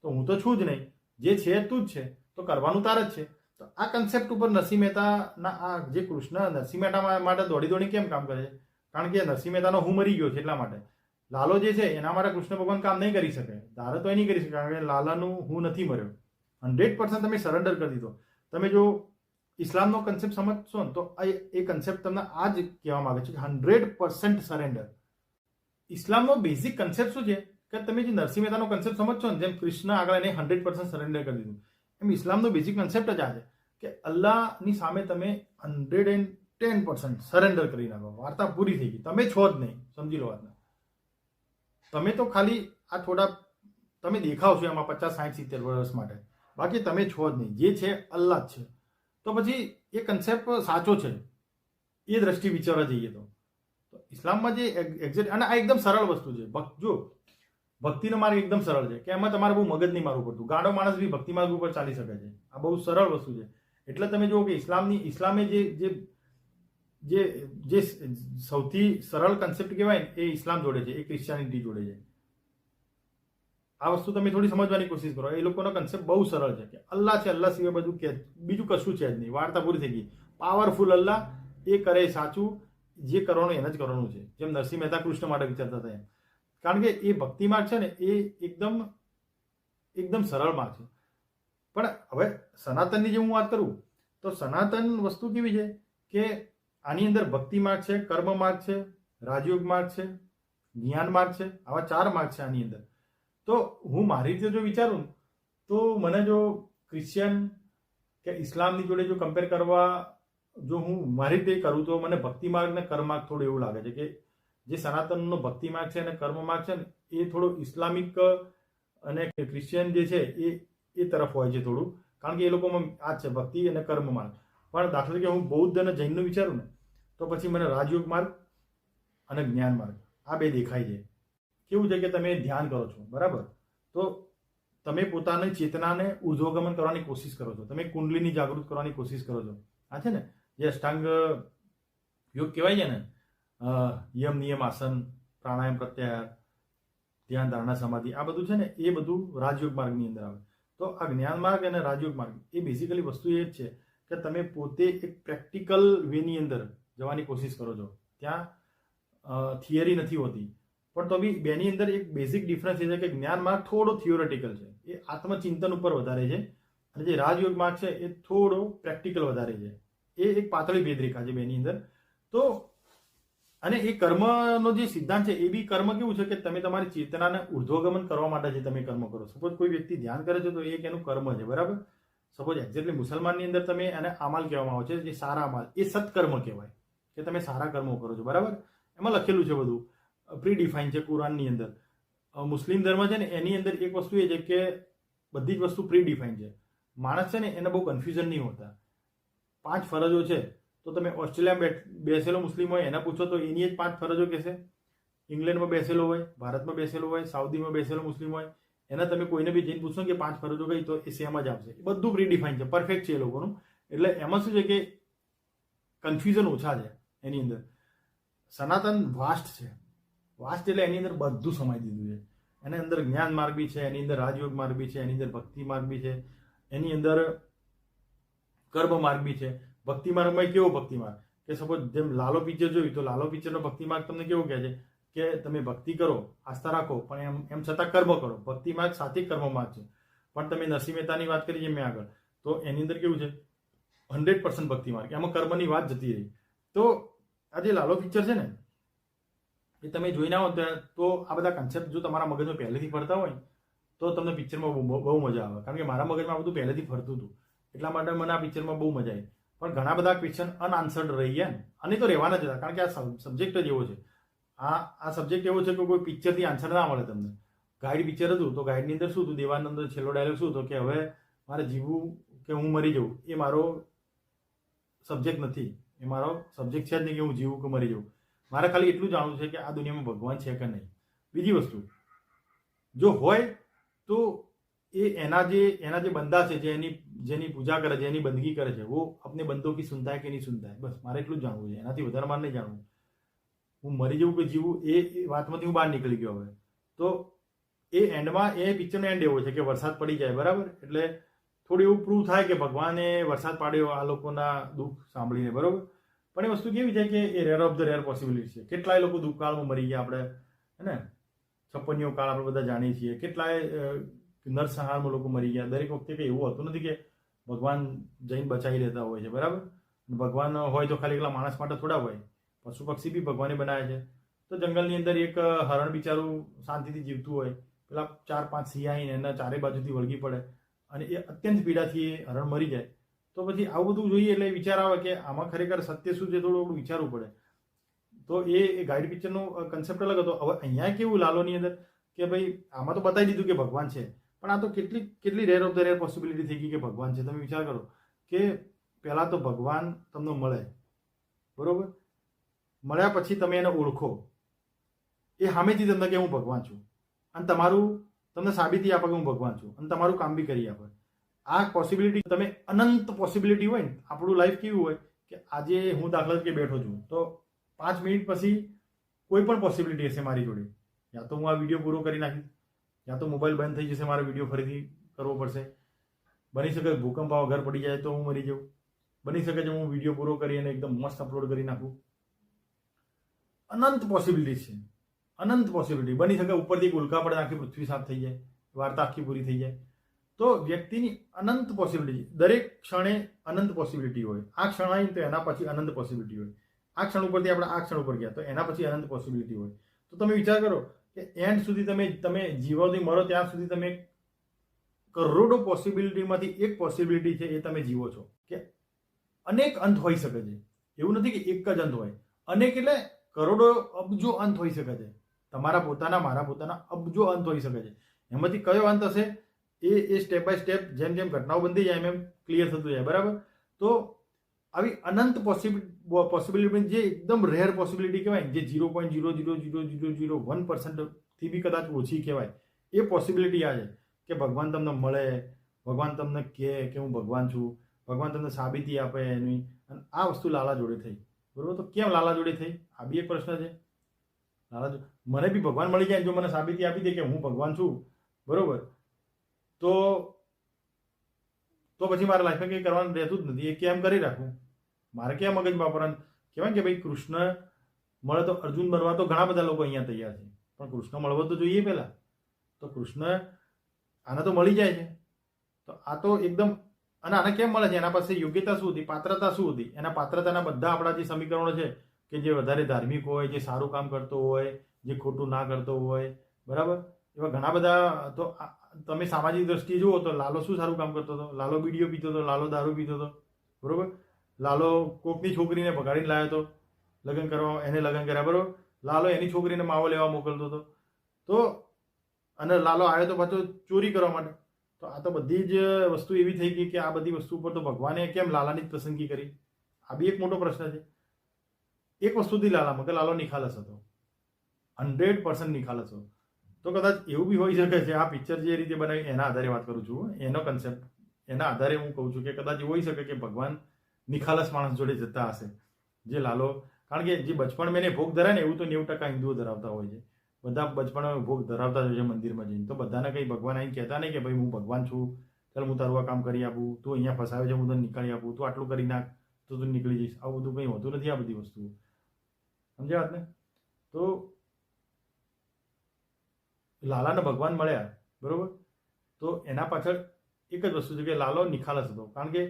Speaker 1: તો હું તો છું જ નહીં, જે છે તું જ છે, તો કરવાનું તાર જ છે. તો આ કન્સેપ્ટ ઉપર નરસિંહ મહેતાના આ જે કૃષ્ણ નરસિંહ મહેતા માટે દોડી કેમ કામ કરે છે? કારણ કે નરસિંહ મહેતાનો હું મરી ગયો છે એટલા માટે. લાલો જે છે એના માટે કૃષ્ણ ભગવાન કામ નહીં કરી શકે, ધારે તો એ નહીં કરી શકે, કારણ કે લાલાનું હું નથી મર્યો. 100% તમે સરેન્ડર કરી દીધો. તમે જો ઇસ્લામનો કન્સેપ્ટ સમજશો ને તો એ કન્સેપ્ટ તમને આ જ કહેવા માંગે છે કે 100% સરેન્ડર. ઇસ્લામનો બેઝિક કન્સેપ્ટ શું છે કે તમે જે નરસિંહ મહેતાનો કન્સેપ્ટ સમજશો ને, જેમ કૃષ્ણ આગળ એને 100% સરેન્ડર કરી દીધું, એમ ઇસ્લામનો બેઝિક કન્સેપ્ટ જ આ છે કે અલ્લાહની સામે તમે 110% સરેન્ડર કરી નાખો. વાર્તા પૂરી થઈ ગઈ. તમે છો જ નહીં, સમજી લો વાતને. તમે તો ખાલી આ થોડા તમે દેખાવ છો એમાં 50, 60, 70 વર્ષ માટે, બાકી તમે છો જ નહીં. જે છે અલ્લાહ જ છે. તો પછી એ કન્સેપ્ટ સાચો છે એ દ્રષ્ટિ વિચારવા જઈએ તો ઇસ્લામમાં જે એક્ઝેક્ટ, અને આ એકદમ સરળ વસ્તુ છે. જો ભક્તિનો માર્ગ એકદમ સરળ છે કે એમાં તમારે બહુ મગજ નહીં મારવું પડતું. ગાડો માણસ બી ભક્તિ માર્ગ ઉપર ચાલી શકે છે. આ બહુ સરળ વસ્તુ છે. એટલે તમે જુઓ કે ઇસ્લામે જે સૌથી સરળ કન્સેપ્ટ કહેવાય ને એ ઇસ્લામ જોડે છે, એ ક્રિશ્ચિયાનિટી જોડે છે. આ વસ્તુ તમે થોડી સમજવાની કોશિશ કરો. એ લોકોનો કન્સેપ્ટ બહુ સરળ છે કે અલ્લાહ છે, અલ્લાહ સિવાય બધું કે બીજું કશું છે જ નહીં. વાર્તા પૂરી થઈ ગઈ. પાવરફુલ અલ્લાહ, એ કરે સાચું, જે કરવાનું એને જ કરવાનું છે. જેમ નરસિંહ મહેતા કૃષ્ણ માટે વિચારતા હતા એમ. કારણ કે એ ભક્તિ માર્ગ છે ને એ એકદમ સરળ માર્ગ છે. પણ હવે સનાતનની જે હું વાત કરું તો સનાતન વસ્તુ કેવી છે કે આની અંદર ભક્તિ માર્ગ છે, કર્મ માર્ગ છે, રાજયોગ માર્ગ છે, જ્ઞાન માર્ગ છે, આવા 4 માર્ગ છે આની અંદર. તો હું મારી રીતે જો વિચારું તો મને જો ક્રિશ્ચિયન કે ઇસ્લામની જોડે જો કમ્પેર કરવા જો હું મારી રીતે કરું તો મને ભક્તિ માર્ગ ને કર્મ માર્ગ થોડું એવું લાગે છે કે જે સનાતનનો ભક્તિ માર્ગ છે અને કર્મ માર્ગ છે ને એ થોડો ઇસ્લામિક અને ક્રિશ્ચિયન જે છે એ તરફ હોય છે થોડું. કારણ કે એ લોકોમાં આ છે ભક્તિ અને કર્મ માર્ગ. પણ દાખલા તરીકે હું બૌદ્ધ અને જૈનનું વિચારું ને તો પછી મને રાજયોગ માર્ગ અને જ્ઞાન માર્ગ આ બે દેખાય છે. કેવું છે કે તમે ધ્યાન કરો છો, બરાબર, તો તમે પોતાની ચેતનાને ઉર્ધ્વગમન કરવાની કોશિશ કરો છો, તમે કુંડલીની જાગૃત કરવાની કોશિશ કરો છો. આ છે ને જે અષ્ટાંગ યોગ કહેવાય છે ને, યમ નિયમ આસન પ્રાણાયામ પ્રત્યાહાર ધ્યાન ધારણા સમાધિ, આ બધું છે ને એ બધું રાજયોગ માર્ગની અંદર આવે. તો આ જ્ઞાન માર્ગ અને રાજયોગ માર્ગ એ બેઝિકલી વસ્તુ એ જ છે કે તમે પોતે એક પ્રેક્ટિકલ વેની અંદર જવાની કોશિશ કરો છો. ત્યાં થિયરી નથી હોતી, પણ તો બી બેની અંદર એક બેઝિક ડિફરન્સ એ છે કે જ્ઞાન માર્ગ થોડો થિયોરેટિકલ છે, એ આત્મચિંતન ઉપર વધારે છે, અને જે રાજયોગ માર્ગ છે એ થોડો પ્રેક્ટિકલ વધારે છે. એ એક પાતળી ભેદરેખા છે બેની અંદર. તો અને એ કર્મનો જે સિદ્ધાંત છે એ બી કર્મ કેવું છે કે તમે તમારી ચેતનાને ઉર્ધ્વગમન કરવા માટે જે તમે કર્મ કરો. સપોઝ કોઈ વ્યક્તિ ધ્યાન કરે છે તો એક એનું કર્મ છે, બરાબર. સપોઝ એક્ઝેક્ટલી મુસલમાનની અંદર તમે એને અમાલ કહેવામાં આવે છે, જે સારા અમાલ, એ સત્કર્મ કહેવાય કે તમે સારા કર્મો કરો છો, બરાબર. એમાં લખેલું છે બધું, પ્રી ડિફાઇન છે કુરાનની અંદર. મુસ્લિમ ધર્મ છે ને એની અંદર એક વસ્તુ એ છે કે બધી જ વસ્તુ પ્રી ડિફાઇન છે. માણસ છે ને એને બહુ કન્ફ્યુઝન નહીં હોતા. 5 ફરજો છે તો તમે ઓસ્ટ્રેલિયામાં બેસેલો મુસ્લિમ હોય એને પૂછો તો એની જ 5 ફરજો કહેશે. ઇંગ્લેન્ડમાં બેસેલો હોય, ભારતમાં બેસેલો હોય, સાઉદીમાં બેસેલો મુસ્લિમ હોય એના તમે કોઈને બી જઈને પૂછો કે 5 ફરજો કઈ, તો એ સેમ જ આવશે. એ બધું પ્રીડિફાઈન છે, પરફેક્ટ છે એ લોકોનું. એટલે એમાં શું છે કે કન્ફ્યુઝન ઓછા છે એની અંદર. સનાતન વાસ્ટ છે. વાસ્ટ એટલે એની અંદર બધું સમાઈ દીધું છે. એની અંદર જ્ઞાન માર્ગ બી છે, એની અંદર રાજયોગ માર્ગ બી છે, એની અંદર ભક્તિ માર્ગ બી છે, એની અંદર કર્મ માર્ગ બી છે. ભક્તિ માર્ગમાં કેવો ભક્તિ માર્ગ કે સપોઝ જેમ લાલો પિક્ચર જોયું તો લાલો પિક્ચરનો ભક્તિ માર્ગ તમને કેવું કહે છે કે તમે ભક્તિ કરો, આસ્થા રાખો, પણ એમ છતાં કર્મ કરો. ભક્તિ માર્ગ સાત્વિક કર્મ માર્ગ છે. પણ તમે નરસિંહ મહેતાની વાત કરી છે મેં આગળ, તો એની અંદર કેવું છે 100% ભક્તિ માર્ગ, એમાં કર્મની વાત જતી રહી. તો આ જે લાલો પિક્ચર છે ને એ તમે જોઈ ના હો તો આ બધા કન્સેપ્ટ જો તમારા મગજમાં પહેલેથી ફરતા હોય તો તમને પિક્ચરમાં બહુ મજા આવે. કારણ કે મારા મગજમાં આ બધું પહેલેથી ફરતું હતું, એટલા માટે મને આ પિક્ચરમાં બહુ મજા આવી. પણ ઘણા બધા ક્વેશ્ચન અનઆન્સર્ડ રહી ગયા ને, અને તો રહેવાના જ હતા. કારણ કે આ સબ્જેક્ટ જ એવો છે, આ સબ્જેક્ટ એવો છે કે કોઈ પિક્ચરથી આન્સર ના મળે તમને. ગાઈડ પિક્ચર હતું તો ગાઈડની અંદર શું હતું, દેવાનંદ છેલ્લો ડાયલોગ શું હતો કે હવે મારે જીવવું કે હું મરી જવું એ મારો સબ્જેક્ટ નથી, એ મારો સબ્જેક્ટ છે જ નહીં કે હું જીવું કે મરી જવું. મારે ખાલી એટલું જાણવું છે કે આ દુનિયામાં ભગવાન છે કે નહીં. બીજી વસ્તુ જો હોય તો એના જે બંદા છે, જેની પૂજા કરે છે, એની બંદગી કરે છે, वो अपने बंदों की सुनता है कि नहीं सुनता है. બસ મારે એટલું જ જાણવું છે, એનાથી વધારે મારે નહીં જાણવું. હું મરી જવું કે જીવું એ વાતમાંથી હું બહાર નીકળી ગયો હવે. તો એ એન્ડમાં એ પિક્ચરનો એન્ડ એવો છે કે વરસાદ પડી જાય, બરાબર. એટલે થોડું એવું પ્રૂવ થાય કે ભગવાને વરસાદ પાડ્યો આ લોકોના દુઃખ સાંભળીને, બરાબર. પણ એ વસ્તુ કેવી છે કે a rare of the rare possibility છે. કેટલાય લોકો દુઃખકાળમાં મરી ગયા, આપણે હે ને 56 કાળ આપણે બધા જાણીએ છીએ. કેટલાય નરસંહારમાં લોકો મરી ગયા. દરેક વખતે કંઈ એવું હોતું નથી કે ભગવાન જઈને બચાવી લેતા હોય છે, બરાબર. ભગવાન હોય તો ખાલી એકલા માણસ માટે થોડા હોય, પશુ પક્ષી બી ભગવાને બનાવે છે. તો જંગલની અંદર એક હરણ બિચારું શાંતિથી જીવતું હોય, પેલા 4-5 સિંહ આવીને એના ચારે બાજુથી વળગી પડે અને એ અત્યંત પીડાથી એ હરણ મરી જાય. તો પછી આવું બધું જોઈએ એટલે વિચાર આવે કે આમાં ખરેખર સત્ય શું છે, થોડું વિચારવું પડે. તો એ ગાઈડ પિક્ચરનો કન્સેપ્ટ અલગ હતો. હવે અહીંયા કેવું લાલોની અંદર કે ભાઈ આમાં તો બતાવી દીધું કે ભગવાન છે, પણ આ તો કેટલી rare of the rare possibility થઈ ગઈ કે ભગવાન છે. તમે વિચાર કરો કે પહેલાં તો ભગવાન તમને મળે, બરોબર. મળ્યા પછી તમે એને ઓળખો, એ સામેથી તમને કે હું ભગવાન છું, અને તમને સાબિતી આપે કે હું ભગવાન છું, અને તમારું કામ બી કરી આપે. આ પોસિબિલિટી તમે અનંત પોસિબિલિટી હોય ને. આપણું લાઈફ કેવું હોય કે આજે હું દાખલા તરીકે બેઠો છું તો 5 મિનિટ પછી કોઈ પણ પોસિબિલિટી હશે મારી જોડે. યા તો હું આ વિડીયો પૂરો કરી નાખીશ, યા તો મોબાઈલ બંધ થઈ જશે, મારે વિડીયો ફરીથી કરવો પડશે. બની શકે ભૂકંપ આવો ઘર પડી જાય તો હું મરી જાઉં. બની શકે છે હું વિડીયો પૂરો કરી અને એકદમ મસ્ત અપલોડ કરી નાખું. અનંત પોસિબિલિટી છે, અનંત પોસિબિલિટી. બની શકે ઉપરથી એક ઉલ્કા પડે, આખી પૃથ્વી સાફ થઈ જાય, વાર્તા આખી પૂરી થઈ જાય. તો વ્યક્તિની અનંત પોસિબિલિટી, દરેક ક્ષણે અનંત પોસિબિલિટી હોય. આ ક્ષણ આવી તો એના પછી અનંત પોસિબિલિટી હોય. આ ક્ષણ ઉપરથી આપણે આ ક્ષણ ઉપર ગયા તો એના પછી અનંત પોસિબિલિટી હોય. તો તમે વિચાર કરો કે એન્ડ સુધી તમે જીવોથી મરો ત્યાં સુધી તમે કરોડો પોસિબિલિટીમાંથી એક પોસિબિલિટી છે એ તમે જીવો છો. કે અનેક અંત હોઈ શકે છે, એવું નથી કે એક જ અંત હોય. અનેક એટલે કરોડો અબજો અંત હોઈ શકે છે. તમારા પોતાના, મારા પોતાના અબજો અંત હોઈ શકે છે. એમાંથી કયો અંત હશે એ સ્ટેપ બાય સ્ટેપ જેમ જેમ ઘટનાઓ બનતી જાય એમ ક્લિયર થતું જાય, બરાબર. તો આવી અનંત પોસિબિલિટી જે એકદમ રેર પોસિબિલિટી કહેવાય, જે 0.0000001%થી બી કદાચ ઓછી કહેવાય, એ પોસિબિલિટી આ છે કે ભગવાન તમને મળે, ભગવાન તમને કહે કે હું ભગવાન છું, ભગવાન તમને સાબિતી આપે એની. અને આ વસ્તુ લાલા જોડે થઈ, બરોબર. તો કેમ લાલા જોડે થઈ, આ બી એક પ્રશ્ન છે. મને બી ભગવાન મળી જાય, જો મને સાબિતી આપી દે કે હું ભગવાન છું, બરોબર, તો પછી મારા લાઈફમાં કંઈ કરવાનું રહેતું જ નથી. એ કેમ કરી રાખું, મારે ક્યાં મગજ વાપરવાનું. કહેવાય કે ભાઈ કૃષ્ણ મળે તો અર્જુન બનવા તો ઘણા બધા લોકો અહીંયા તૈયાર છે, પણ કૃષ્ણ મળવો તો જોઈએ પહેલા. તો કૃષ્ણ આને તો મળી જાય છે, તો આ તો એકદમ. અને આને કેમ મળે છે, એના પાસે યોગ્યતા શું હતી, પાત્રતા શું હતી. એના પાત્રતાના બધા આપણા જે સમીકરણો છે કે જે વધારે ધાર્મિક હોય, જે સારું કામ કરતો હોય, જે ખોટું ના કરતો હોય, બરાબર, એવા ઘણા બધા. તો તમે સામાજિક દ્રષ્ટિએ જુઓ તો લાલો શું સારું કામ કરતો હતો. લાલો બીડીઓ પીતો હતો, લાલો દારૂ પીતો હતો, બરોબર. લાલો કોકની છોકરીને ભગાડીને લાવ્યો હતો લગ્ન કરવા, એને લગ્ન કર્યા, બરોબર. લાલો એની છોકરીને માવો લેવા મોકલતો હતો. તો અને લાલો આવ્યો તો પાછો ચોરી કરવા માટે. તો આ તો બધી જ વસ્તુ એવી થઈ ગઈ કે આ બધી વસ્તુ ઉપર તો ભગવાને કેમ લાલાની જ પસંદગી કરી, આ બી એક મોટો પ્રશ્ન છે. એક વસ્તુથી લાલામાં કે લાલો નિખાલસ હતો, 100% નિખાલસ હતો. તો કદાચ એવું બી હોઈ શકે છે, આ પિક્ચર જે રીતે બનાવી એના આધારે વાત કરું છું, એનો કન્સેપ્ટ એના આધારે હું કહું છું કે કદાચ એવું હોઈ શકે કે ભગવાન નિખાલસ માણસ જોડે જતા હશે, જે લાલો, કારણ કે જે બચપણ મેં ભોગ ધરાય ને એવું તો 90% હિન્દુઓ ધરાવતા હોય છે, બધા બચપણ ભોગ ધરાવતા જ હોય છે મંદિરમાં જઈને, તો બધાને કંઈ ભગવાન આવીને કહેતા નહીં કે ભાઈ હું ભગવાન છું, ચાલ હું તારું આ કામ કરી આપું, તું અહીંયા ફસાવે છે હું તને નીકાળી આપું, તું આટલું કરી નાખ તો તું નીકળી જઈશ, આવું બધું કંઈ હોતું નથી. આ બધી વસ્તુઓ સમજ્યા વાત ને? તો લાલાને ભગવાન મળ્યા બરોબર, તો એના પાછળ એક જ વસ્તુ છે કે લાલો નિખાલસ હતો, કારણ કે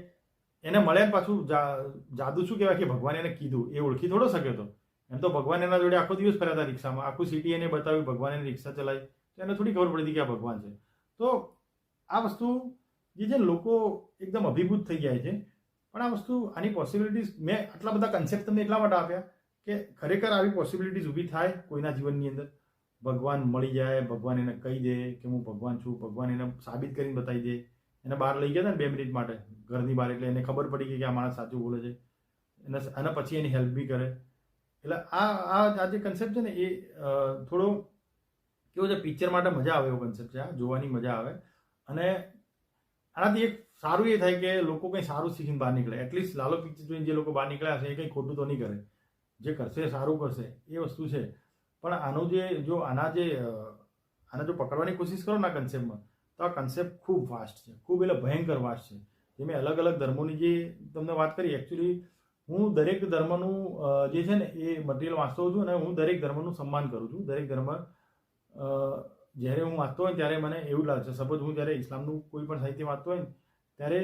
Speaker 1: એને મળ્યા પાછું જાદુ શું કહેવાય કે ભગવાન એને કીધું, એ ઓળખી થોડો શક્યો હતો. એમ તો ભગવાન એના જોડે આખો દિવસ ફર્યા હતા રિક્ષામાં, આખું સિટી એને બતાવ્યું, ભગવાન એને રિક્ષા ચલાવી, તો એને થોડી ખબર પડી હતી કે આ ભગવાન છે. તો આ વસ્તુ જે છે લોકો એકદમ અભિભૂત થઈ જાય છે, પણ આ વસ્તુ આની પોસિબિલિટીઝ મેં આટલા બધા કન્સેપ્ટ તમને એટલા માટે આપ્યા કે ખરેખર આવી પોસિબિલિટીઝ ઊભી થાય કોઈના જીવનની અંદર, ભગવાન મળી જાય, ભગવાન એને કહી દે કે હું ભગવાન છું, ભગવાન એને સાબિત કરીને બતાવી દે. એને બહાર લઈ ગયા હતા ને 2 મિનિટ માટે ઘરની બહાર, એટલે એને ખબર પડી કે આ માણસ સાચું બોલે છે, અને પછી એની હેલ્પ બી કરે. એટલે આ જે કન્સેપ્ટ છે ને એ થોડો કેવો છે, પિક્ચર માટે મજા આવે એવો કન્સેપ્ટ છે, આ જોવાની મજા આવે. અને આનાથી એક સારું એ થાય કે લોકો કંઈ સારું શીખીને બહાર નીકળે. એટલીસ્ટ લાલો પિક્ચર જોઈને જે લોકો બહાર નીકળ્યા હશે એ કંઈ ખોટું તો નહીં કરે, જે કરશે સારું કરશે, એ વસ્તુ છે. પણ આનું આને જો પકડવાની કોશિશ કરો ને આ કન્સેપ્ટમાં, તો આ કન્સેપ્ટ ખૂબ વાસ્ટ છે, ખૂબ એટલે ભયંકર વાસ્ટ છે. જે મેં અલગ અલગ ધર્મોની જે તમને વાત કરી, એકચ્યુઅલી હું દરેક ધર્મનું જે છે ને એ મટીરિયલ વાંચતો છું, અને હું દરેક ધર્મનું સન્માન કરું છું. દરેક ધર્મ જ્યારે હું વાંચતો હોય ત્યારે મને એવું લાગે છે, સપોઝ હું જ્યારે ઇસ્લામનું કોઈ પણ સાહિત્ય વાંચતો હોય ને ત્યારે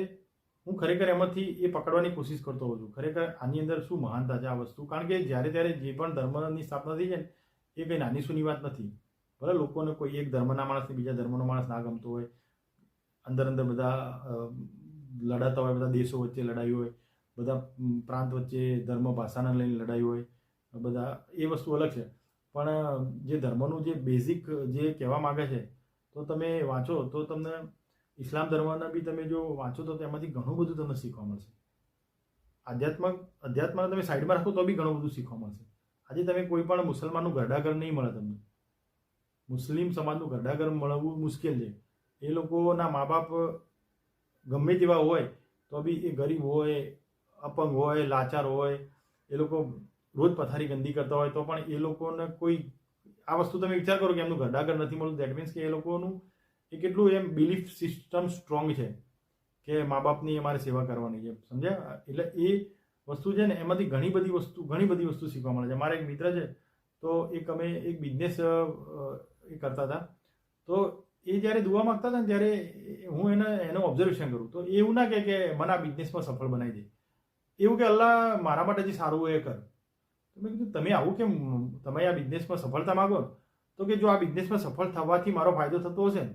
Speaker 1: હું ખરેખર એમાંથી એ પકડવાની કોશિશ કરતો હોઉં છું, ખરેખર આની અંદર શું મહાનતા છે આ વસ્તુ. કારણ કે જ્યારે ત્યારે જે પણ ધર્મની સ્થાપના થઈ છે ને એ કંઈ નાની સૂની વાત નથી. ભલે લોકોને કોઈ એક ધર્મના માણસને બીજા ધર્મનો માણસ ના ગમતો હોય, અંદર બધા લડાતા હોય, બધા દેશો વચ્ચે લડાઈ હોય, બધા પ્રાંત વચ્ચે ધર્મ ભાષાને લઈને લડાઈ હોય, બધા એ વસ્તુ અલગ છે. પણ જે ધર્મનું જે બેઝિક જે કહેવા માગે છે, તો તમે વાંચો તો તમને ઇસ્લામ ધર્મના બી તમે જો વાંચો તો તેમાંથી ઘણું બધું તમને શીખવા મળશે. અધ્યાત્મને તમે સાઈડમાં રાખો તો બી ઘણું બધું શીખવા મળશે. આજે તમે કોઈ પણ મુસલમાનનું ઘરડાઘર નહીં મળે તમને, મુસ્લિમ સમાજનું ઘરડાઘર મળવું મુશ્કેલ છે. એ લોકોના મા બાપ ગમે તેવા હોય તો બી એ ગરીબ હોય, અપંગ હોય, લાચાર હોય, એ લોકો રોજ પથારી ગંદી કરતા હોય તો પણ એ લોકોને કોઈ આ વસ્તુ તમે વિચાર કરો કે એમનું ઘરડાઘર નથી મળતું, દેટ મીન્સ કે એ લોકોનું એ કેટલું એમ બિલીફ સિસ્ટમ સ્ટ્રોંગ છે કે મા બાપની અમારે સેવા કરવાની છે, સમજ્યા? એટલે એ વસ્તુ છે ને એમાંથી ઘણી બધી વસ્તુ શીખવા મળે છે. મારા એક મિત્ર છે, તો અમે એક બિઝનેસ એ કરતા હતા, તો એ જ્યારે દુઆ માગતા હતા ને ત્યારે હું એનું ઓબ્ઝર્વેશન કરું તો એવું ના કે મને આ બિઝનેસમાં સફળ બનાવી દે, એવું કે અલ્લાહ મારા માટે જે સારું હોય એ કર. તો મેં કીધું તમે આવું કેમ, તમે આ બિઝનેસમાં સફળતા માગો? તો કે જો આ બિઝનેસમાં સફળ થવાથી મારો ફાયદો થતો હશે ને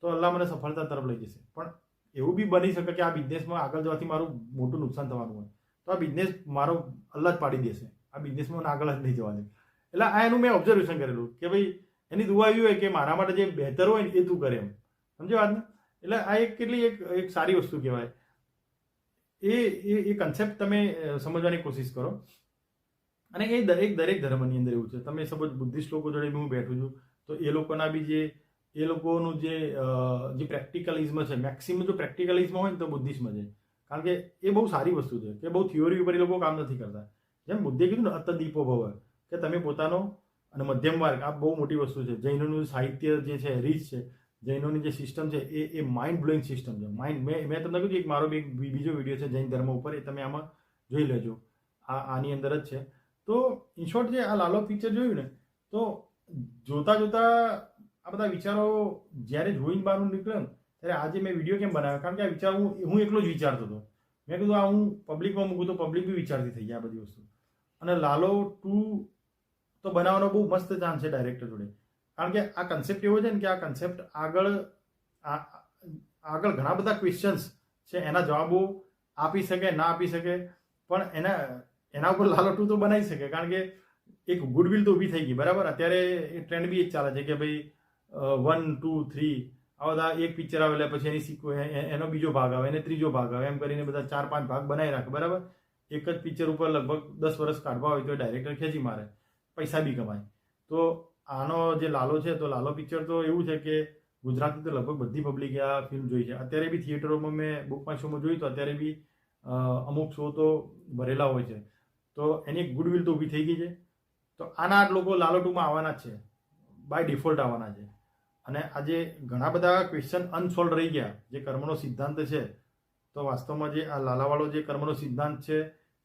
Speaker 1: તો અલ્લાહ મને સફળતા તરફ લઈ જશે, પણ એવું બી બની શકે કે આ બિઝનેસમાં આગળ જવાથી મારું મોટું નુકસાન થવાનું હોય તો આ બિઝનેસ મારો અલ્લાહ જ પાડી દેશે, આ બિઝનેસમાં આગળ જ નહીં જવા દે. એટલે આ એનું મેં ઓબ્ઝર્વેશન કરેલું કે ભાઈ એની દુઆ એવી હોય કે મારા માટે જે બહેતર હોય ને એ તું કરે, એમ સમજો વાત ને? એટલે આ કેટલી એક સારી વસ્તુ કહેવાય. એ કન્સેપ્ટ તમે સમજવાની કોશિશ કરો. અને એ દરેક ધર્મની અંદર એવું છે. તમે સપોઝ બુદ્ધિસ્ટ લોકો જોડે હું બેઠું છું તો એ લોકોના બી એ લોકોનું જે પ્રેક્ટિકલિઝમ છે, મેક્સિમમ જો પ્રેક્ટિકલિઝમ હોય ને તો બુદ્ધિસ્મ છે, કારણ કે એ બહુ સારી વસ્તુ છે કે બહુ થિયોરી ઉપર એ લોકો કામ નથી કરતા. જેમ બુદ્ધે કીધું ને અતદીપો ભવ, કે તમે પોતાનો અને મધ્યમ માર્ગ, આ બહુ મોટી વસ્તુ છે. જૈનોનું સાહિત્ય જે છે રીચ છે, જૈનોની જે સિસ્ટમ છે એ માઇન્ડ બ્લોઈંગ સિસ્ટમ છે. મેં તમને કહ્યું એક મારો બીજો વિડીયો છે જૈન ધર્મ ઉપર, એ તમે આમાં જોઈ લેજો, આની અંદર જ છે. તો ઇન શોર્ટ જે આ લાલો પિક્ચર જોયું ને તો જોતા આ બધા વિચારો જ્યારે જોઈને બહાર નીકળ્યો ને ત્યારે આજે મેં વિડીયો કેમ બનાવ્યો, કારણ કે આ વિચાર હું એકલો જ વિચારતો હતો. મેં કીધું આ હું પબ્લિકમાં મૂકું તો પબ્લિક બી વિચારતી થઈ જાય આ બધી વસ્તુ. અને લાલો 2 તો બનાવવાનો બહુ મસ્ત ચાન્સ છે ડાયરેક્ટર જોડે, કારણ કે આ કન્સેપ્ટ એવો છે ને કે આ કન્સેપ્ટ આગળ ઘણા બધા ક્વેશ્ચન્સ છે, એના જવાબો આપી શકે ના આપી શકે, પણ એના ઉપર લાલો 2 તો બનાવી શકે, કારણ કે એક ગુડવિલ તો ઊભી થઈ ગઈ, બરાબર? અત્યારે એ ટ્રેન્ડ બી એ જ ચાલે છે કે ભાઈ 1, 2, 3 આ બધા એક પિક્ચર આવે એટલે પછી એનો બીજો ભાગ આવે, એને ત્રીજો ભાગ આવે, એમ કરીને બધા 4-5 ભાગ બનાવી રાખે, બરાબર? એક જ પિક્ચર ઉપર લગભગ 10 વર્ષ કાઢવા હોય તો ડાયરેક્ટર ખેંચી મારે, પૈસા બી કમાય. તો આનો જે લાલો છે તો લાલો પિક્ચર તો એવું છે કે ગુજરાતની તો લગભગ બધી પબ્લિકે આ ફિલ્મ જોઈ છે. અત્યારે બી થિયેટરોમાં મેં બુક માય શોમાં જોયું તો અત્યારે બી અમુક શો તો ભરેલા હોય છે. તો એની એક ગુડવિલ તો ઊભી થઈ ગઈ છે. તો આના લોકો લાલો 2માં આવવાના જ છે, બાય ડિફોલ્ટ આવવાના છે. અને આજે ઘણા બધા ક્વેશ્ચન અનસોલ્વ રહી ગયા. જે કર્મનો સિદ્ધાંત છે, તો વાસ્તવમાં જે આ લાલાવાળો જે કર્મનો સિદ્ધાંત છે,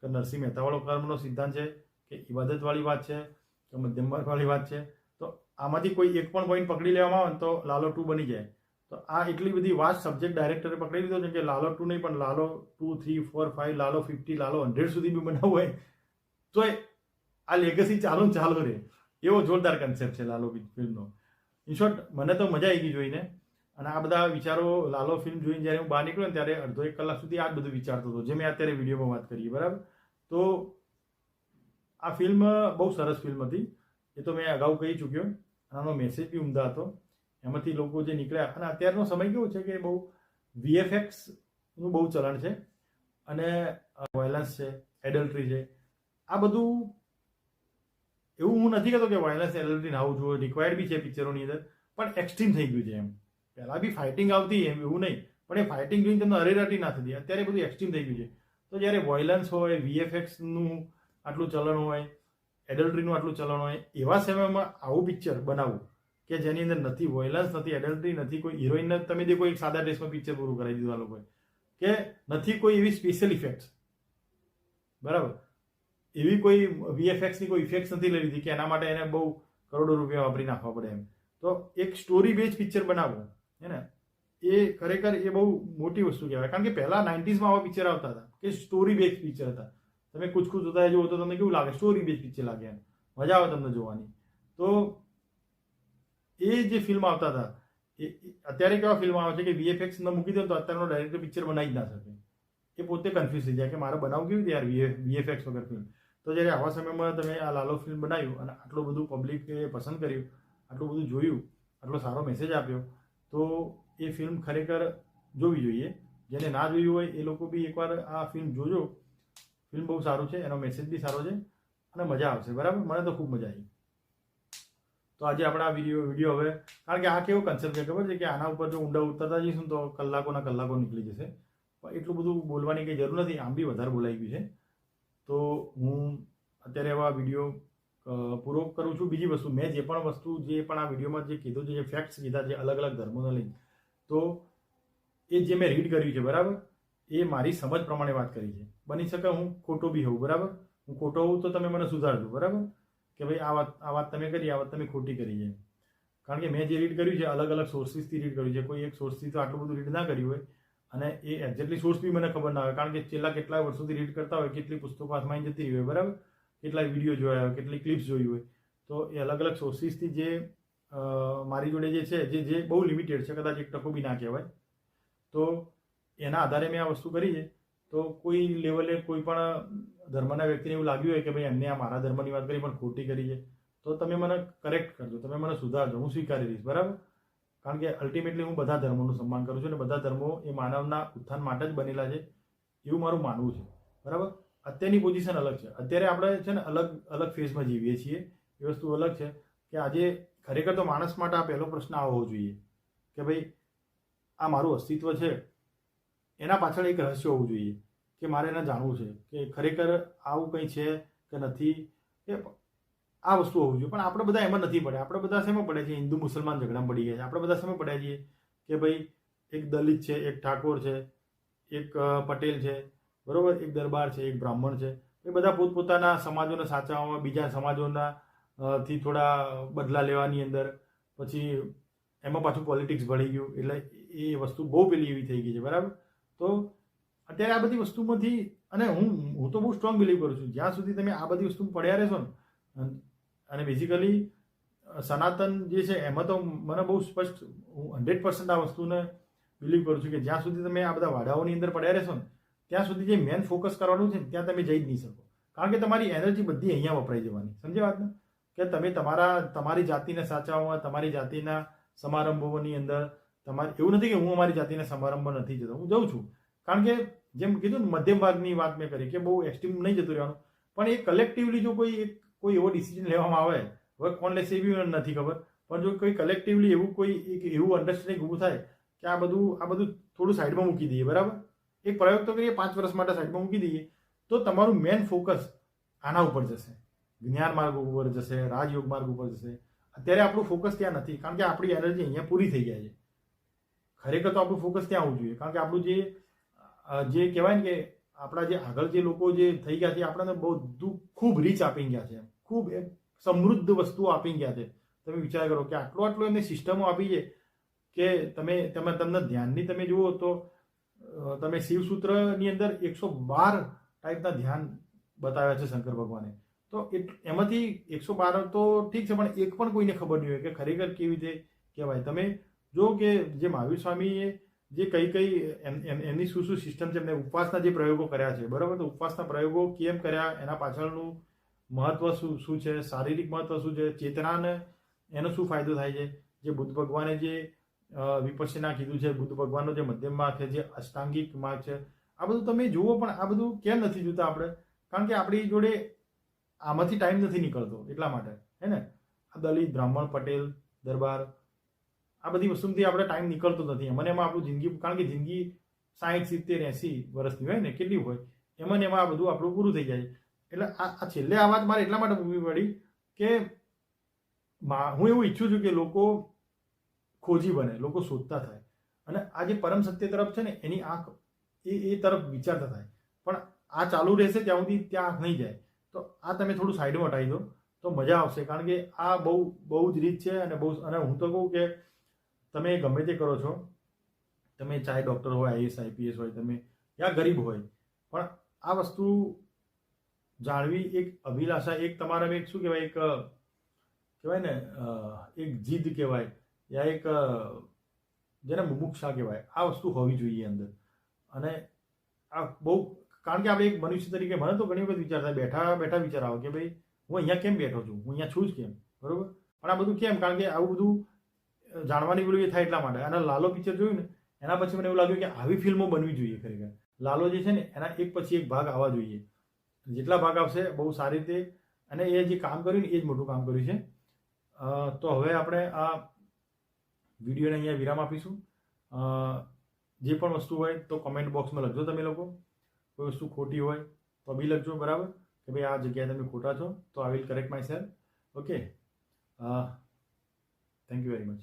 Speaker 1: કે નરસિંહ મહેતાવાળો કર્મનો સિદ્ધાંત છે, કે ઇબાદતવાળી વાત છે, કે મધ્યમવાળી વાત છે, તો આમાંથી કોઈ એક પણ પોઈન્ટ પકડી લેવામાં આવે તો લાલો 2 બની જાય. તો આ એટલી બધી વાસ્ટ સબ્જેક્ટ ડાયરેક્ટરે પકડી લીધો છે કે લાલો 2 નહીં પણ લાલો 2, 3, 4, 5, લાલો 50, લાલો 100 સુધી બી બનાવવું હોય તો આ લેગસી ચાલુ રહે. એવો જોરદાર કન્સેપ્ટ છે લાલો ફિલ્મનો. ઇન શોર્ટ, મને તો મજા આવી ગઈ જોઈને. અને આ બધા વિચારો લાલો ફિલ્મ જોઈને જ્યારે હું બહાર નીકળ્યો ને ત્યારે અડધો 1 કલાક સુધી આ જ બધું વિચારતો હતો, જે મેં અત્યારે વિડીયોમાં વાત કરી. બરાબર. તો આ ફિલ્મ બહુ સરસ ફિલ્મ હતી, એ તો મેં અગાઉ કહી ચૂક્યો. આનો મેસેજ બી ઉમદા હતો. એમાંથી લોકો જે નીકળ્યા, અને અત્યારનો સમય કેવો છે કે બહુ VFXનું બહુ ચલણ છે, અને વાયલન્સ છે, એડલ્ટરી છે, આ બધું. એવું હું નથી કહેતો કે વાયલન્સ એડલ્ટરી ના આવવું જોઈએ, રિક્વાયર્ડ બી છે પિક્ચરોની અંદર, પણ એક્સ્ટ્રીમ થઈ ગયું છે. એમ પહેલાં બી ફાઇટિંગ આવતી, એમ એવું નહીં, પણ એ ફાઇટિંગ જોઈને તમને અરેરાટી ના થતી. અત્યારે બધું એક્સ્ટ્રીમ થઈ ગયું છે. તો જ્યારે વાયલન્સ હોય, VFXનું આટલું ચલણ હોય, એડલ્ટરીનું આટલું ચલણ હોય, એવા સમયમાં આવું પિક્ચર બનાવવું કે જેની અંદર નથી વાયલન્સ, નથી એડલ્ટરી, નથી કોઈ હિરોઈન, તમે દેખો એક સાદા ડ્રેસમાં પિક્ચર પૂરું કરાવી દીધું આ લોકોએ, કે નથી કોઈ એવી સ્પેશિયલ ઇફેક્ટ્સ. બરાબર. એવી કોઈ VFXની કોઈ ઇફેક્ટ્સ નથી લઈ લીધી કે એના માટે એને બહુ કરોડો રૂપિયા વાપરી નાખવા પડે એમ. તો એક સ્ટોરી બેઝ પિક્ચર બનાવવું હે ને, એ ખરેખર એ બહુ મોટી વસ્તુ કહેવાય. કારણ કે પહેલા 90sમાં આવા પિક્ચર આવતા હતા કે સ્ટોરી બેઝ પિક્ચર હતા. તમે કુછ કુછ હોતા હૈ જુઓ તો તમને કેવું લાગે, સ્ટોરી બેઝ પિક્ચર લાગે, એમ મજા આવે તમને જોવાની. તો એ જે ફિલ્મ આવતા હતા, એ અત્યારે કેવા ફિલ્મ આવે છે કે VFX ન મૂકી દો તો અત્યારનો ડાયરેક્ટર પિક્ચર બનાવી જ ના શકે. એ પોતે કન્ફ્યુઝ થઈ જાય કે મારે બનાવવું કેવી રીતે યાર VFX વગર ફિલ્મ. તો જ્યારે આવા સમયમાં તમે આ લાલો ફિલ્મ બનાવ્યું અને આટલું બધું પબ્લિકે પસંદ કર્યું, આટલું બધું જોયું, આટલો સારો મેસેજ આપ્યો, તો એ ફિલ્મ ખરેખર જોવી જોઈએ. જેને ના જોયું હોય એ લોકો બી એકવાર આ ફિલ્મ જોજો. ફિલ્મ બહુ સારું છે, એનો મેસેજ બી સારો છે, અને મજા આવશે. બરાબર. મને તો ખૂબ મજા આવી. તો આજે આપણે આ વિડીયો હવે, કારણ કે આ કેવો કન્સેપ્ટ છે ખબર છે કે આના ઉપર જો ઊંડા ઉતરતા જઈશું તો કલાકોના કલાકો નીકળી જશે. પણ એટલું બધું બોલવાની કંઈ જરૂર નથી, આમ બી વધારે બોલાઈ ગયું છે. તો હું અત્યારે આવા વિડીયો પૂરો કરું છું. બીજી વસ્તુ, મેં જે પણ આ વિડીયોમાં જે કીધું છે, જે ફેક્ટ્સ કીધા છે અલગ અલગ ધર્મોને લઈને, તો એ જે મેં રીડ કર્યું છે, બરાબર, એ મારી સમજ પ્રમાણે વાત કરી છે. બની શકે હું ખોટો બી હોઉં. બરાબર. હું ખોટો હોઉં તો તમે મને સુધારજો. બરાબર, કે ભાઈ આ વાત તમે કરી, આ વાત તમે ખોટી કરી છે. કારણ કે મેં જે રીડ કર્યું છે અલગ અલગ સોર્સિસથી રીડ કર્યું છે. કોઈ એક સોર્સથી તો આટલું બધું રીડ ના કર્યું હોય, અને એ એક્ઝેક્ટલી સોર્સ બી મને ખબર ના હોય, કારણ કે છેલ્લા કેટલા વર્ષોથી રીડ કરતા હોય, કેટલી પુસ્તકો હાથમાં જતી રહી હોય. બરાબર. કેટલા વિડીયો જોયા હોય, કેટલી ક્લિપ્સ જોઈ હોય. તો એ અલગ અલગ સોર્સિસથી જે મારી જોડે જે છે, જે બહુ લિમિટેડ છે, કદાચ 1% બી ના કહેવાય, તો એના આધારે મેં આ વસ્તુ કરી છે. તો કોઈ લેવલે કોઈ પણ ધર્મના વ્યક્તિને એવું લાગ્યું હોય કે ભાઈ એમને આ મારા ધર્મની વાત કરી પણ ખોટી કરી છે, તો તમે મને કરેક્ટ કરજો, તમે મને સુધારજો, હું સ્વીકારી લઈશ. બરાબર. કારણ કે અલ્ટિમેટલી હું બધા ધર્મોનું સન્માન કરું છું, અને બધા ધર્મો એ માનવના ઉત્થાન માટે જ બનેલા છે, એવું મારું માનવું છે. બરાબર. અત્યારની પોઝિશન અલગ છે. અત્યારે આપણે છે ને અલગ ફેઝમાં જીવીએ છીએ. એ વસ્તુ અલગ છે કે આજે ખરેખર તો માણસ માટે આ પહેલો પ્રશ્ન આવો હોવો જોઈએ કે ભાઈ આ મારું અસ્તિત્વ છે, એના પાછળ એક રહસ્ય હોવું જોઈએ કે મારે એને જાણવું છે કે ખરેખર આવું કંઈ છે કે નથી. કે આ વસ્તુ હોવું જોઈએ. પણ આપણે બધા એમાં નથી પડ્યા. આપણે બધા શેમાં પડ્યા છીએ? હિન્દુ મુસલમાન ઝઘડામાં પડી ગયા છે. આપણે બધા શેમાં પડ્યા છીએ કે ભાઈ એક દલિત છે, એક ઠાકોર છે, એક પટેલ છે, બરોબર, એક દરબાર છે, એક બ્રાહ્મણ છે. એ બધા પોતપોતાના સમાજોને સાચવવામાં, બીજા સમાજોના થી થોડા બદલા લેવાની અંદર, પછી એમાં પાછું પોલિટિક્સ ભળી ગયું. એટલે એ વસ્તુ બહુ પેલી એવી થઈ ગઈ છે. બરાબર. તો અત્યારે આ બધી વસ્તુમાંથી, અને હું તો બહુ સ્ટ્રોંગ બિલીવ કરું છું, જ્યાં સુધી તમે આ બધી વસ્તુ પડ્યા રહેશો ને, અને બેઝિકલી સનાતન જે છે એમાં તો મને બહુ સ્પષ્ટ, હું 100% આ વસ્તુને બિલીવ કરું છું કે જ્યાં સુધી તમે આ બધા વાડાઓની અંદર પડ્યા રહેશો ને, ત્યાં સુધી જે મેન ફોકસ કરવાનું છે ત્યાં તમે જઈ જ નહીં શકો. કારણ કે તમારી એનર્જી બધી અહીંયા વપરાઈ જવાની. સમજ્યા વાતને? કે તમે તમારી જાતિને સાચવવામાં, તમારી જાતિના સમારંભોની અંદર, એવું નથી કે હું અમારી જાતિના સમારંભમાં નથી જતો, હું જઉં છું. કારણ કે જેમ કીધું ને, મધ્યમ ભાગની વાત મેં કરી કે બહુ એક્સ્ટ્રીમ નહીં જતું રહેવાનું, પણ એ કલેક્ટિવલી જો કોઈ એવો ડિસિઝન લેવામાં આવે હવે કોણ લેશે એ બી મને નથી ખબર, પણ જો કોઈ કલેક્ટિવલી એવું કોઈ એક એવું અન્ડરસ્ટેન્ડિંગ ઊભું થાય કે આ બધું થોડું સાઈડમાં મૂકી દઈએ, બરાબર, એક પ્રયોગ તો કરીએ, 5 વર્ષ માટે સાઈડમાં મૂકી દઈએ, તો તમારું મેન ફોકસ આના ઉપર જશે, જ્ઞાન માર્ગ ઉપર જશે, રાજયોગ માર્ગ ઉપર જશે. અત્યારે આપણું ફોકસ ત્યાં નથી, કારણ કે આપણી એનર્જી અહીંયા પૂરી થઈ જાય છે. ખરેખર તો આપણું ફોકસ ત્યાં આવવું જોઈએ, કારણ કે આપણું જે કહેવાય ને કે આપણા જે આગળ જે લોકો જે થઈ ગયા છે, આપણને બધું ખૂબ રીચ આપી ગયા છે, ખૂબ સમૃદ્ધ વસ્તુઓ આપી ગયા છે. તમે વિચાર કરો કે આટલું એમને સિસ્ટમો આપી છે કે તમને ધ્યાનની તમે જુઓ તો તમે શિવસૂત્રની અંદર 112 ટાઈપના ધ્યાન બતાવ્યા છે શંકર ભગવાને. તો એમાંથી 112 તો ઠીક છે, પણ એક પણ કોઈને ખબર નહીં હોય કે ખરેખર કેવી રીતે કહેવાય. તમે જો કે જે મહાવીર સ્વામીએ જે કઈ એમની શું સિસ્ટમ છે, એમને ઉપવાસના જે પ્રયોગો કર્યા છે, બરાબર, તો ઉપવાસના પ્રયોગો કેમ કર્યા, એના પાછળનું મહત્વ શું છે, શારીરિક મહત્વ શું છે, ચેતનાને એનો શું ફાયદો થાય છે, જે બુદ્ધ ભગવાને જે વિપશ્યના કીધું છે, બુદ્ધ ભગવાનનો જે મધ્યમ માર્ગ છે, જે અષ્ટાંગિક માર્ગ છે, આ બધું તમે જુઓ. પણ આ બધું કેમ નથી જોતા આપણે? કારણ કે આપણી જોડે આમાંથી ટાઈમ નથી નીકળતો, એટલા માટે, હે ને. આ દલિત, બ્રાહ્મણ, પટેલ, દરબાર, આ બધી વસ્તુથી આપણે ટાઈમ નીકળતો નથી. એમાં એમાં આપણું જિંદગી, કારણ કે જિંદગી 60, 70, 80 વર્ષની હોય ને, કેટલી હોય, એમાં આ બધું આપણું પૂરું થઈ જાય. એટલે આ છેલ્લે આ વાત મારે એટલા માટે મૂકવી પડી કે હું એવું ઈચ્છું છું કે લોકો ખોજી બને, લોકો શોધતા થાય, અને આ જે પરમ સત્ય તરફ છે ને, એની આંખ એ તરફ વિચારતા થાય. પણ આ ચાલુ રહેશે ત્યાં સુધી ત્યાં આંખ નહીં જાય. તો આ તમે થોડું સાઈડમાં હટાવી દો તો મજા આવશે, કારણ કે આ બહુ જ રીત છે. અને હું તો કહું કે તમે ગમે તે કરો છો, તમે ચાહે ડૉક્ટર હોય, આઈએસ આઈપીએસ હોય, તમે યા ગરીબ હોય, પણ આ વસ્તુ જાણવી એક અભિલાષા, એક તમારા એક શું કહેવાય, એક કહેવાય ને, એક જીદ કહેવાય, યા એક જેને મુમુક્ષા કહેવાય, આ વસ્તુ હોવી જોઈએ અંદર. અને આ બહુ, કારણ કે આપણે એક મનુષ્ય તરીકે મને તો ઘણી વખત વિચાર થાય, બેઠા વિચાર આવે કે ભાઈ હું અહીંયા કેમ બેઠો છું, હું અહીંયા છું જ કેમ, બરોબર. પણ આ બધું કેમ? કારણ કે આવું બધું જાણવાની પેલું એ થાય એટલા માટે. અને લાલો પિક્ચર જોયું ને, એના પછી મને એવું લાગ્યું કે આવી ફિલ્મો બનવી જોઈએ ખરેખર. લાલો જે છે ને, એના એક પછી એક ભાગ આવવા જોઈએ. જેટલા ભાગ આવશે બહુ સારી રીતે. અને એ જે કામ કર્યું ને, એ જ મોટું કામ કર્યું છે. તો હવે આપણે આ વિડીયોને અહીંયા વિરામ આપીશું. જે પણ વસ્તુ હોય તો કમેન્ટ બોક્સમાં લખજો. તમે લોકો કોઈ વસ્તુ ખોટી હોય તો બી લખજો, બરાબર, કે ભાઈ આ જગ્યાએ તમે ખોટા છો, તો I will correct my self. Okay, thank you very much.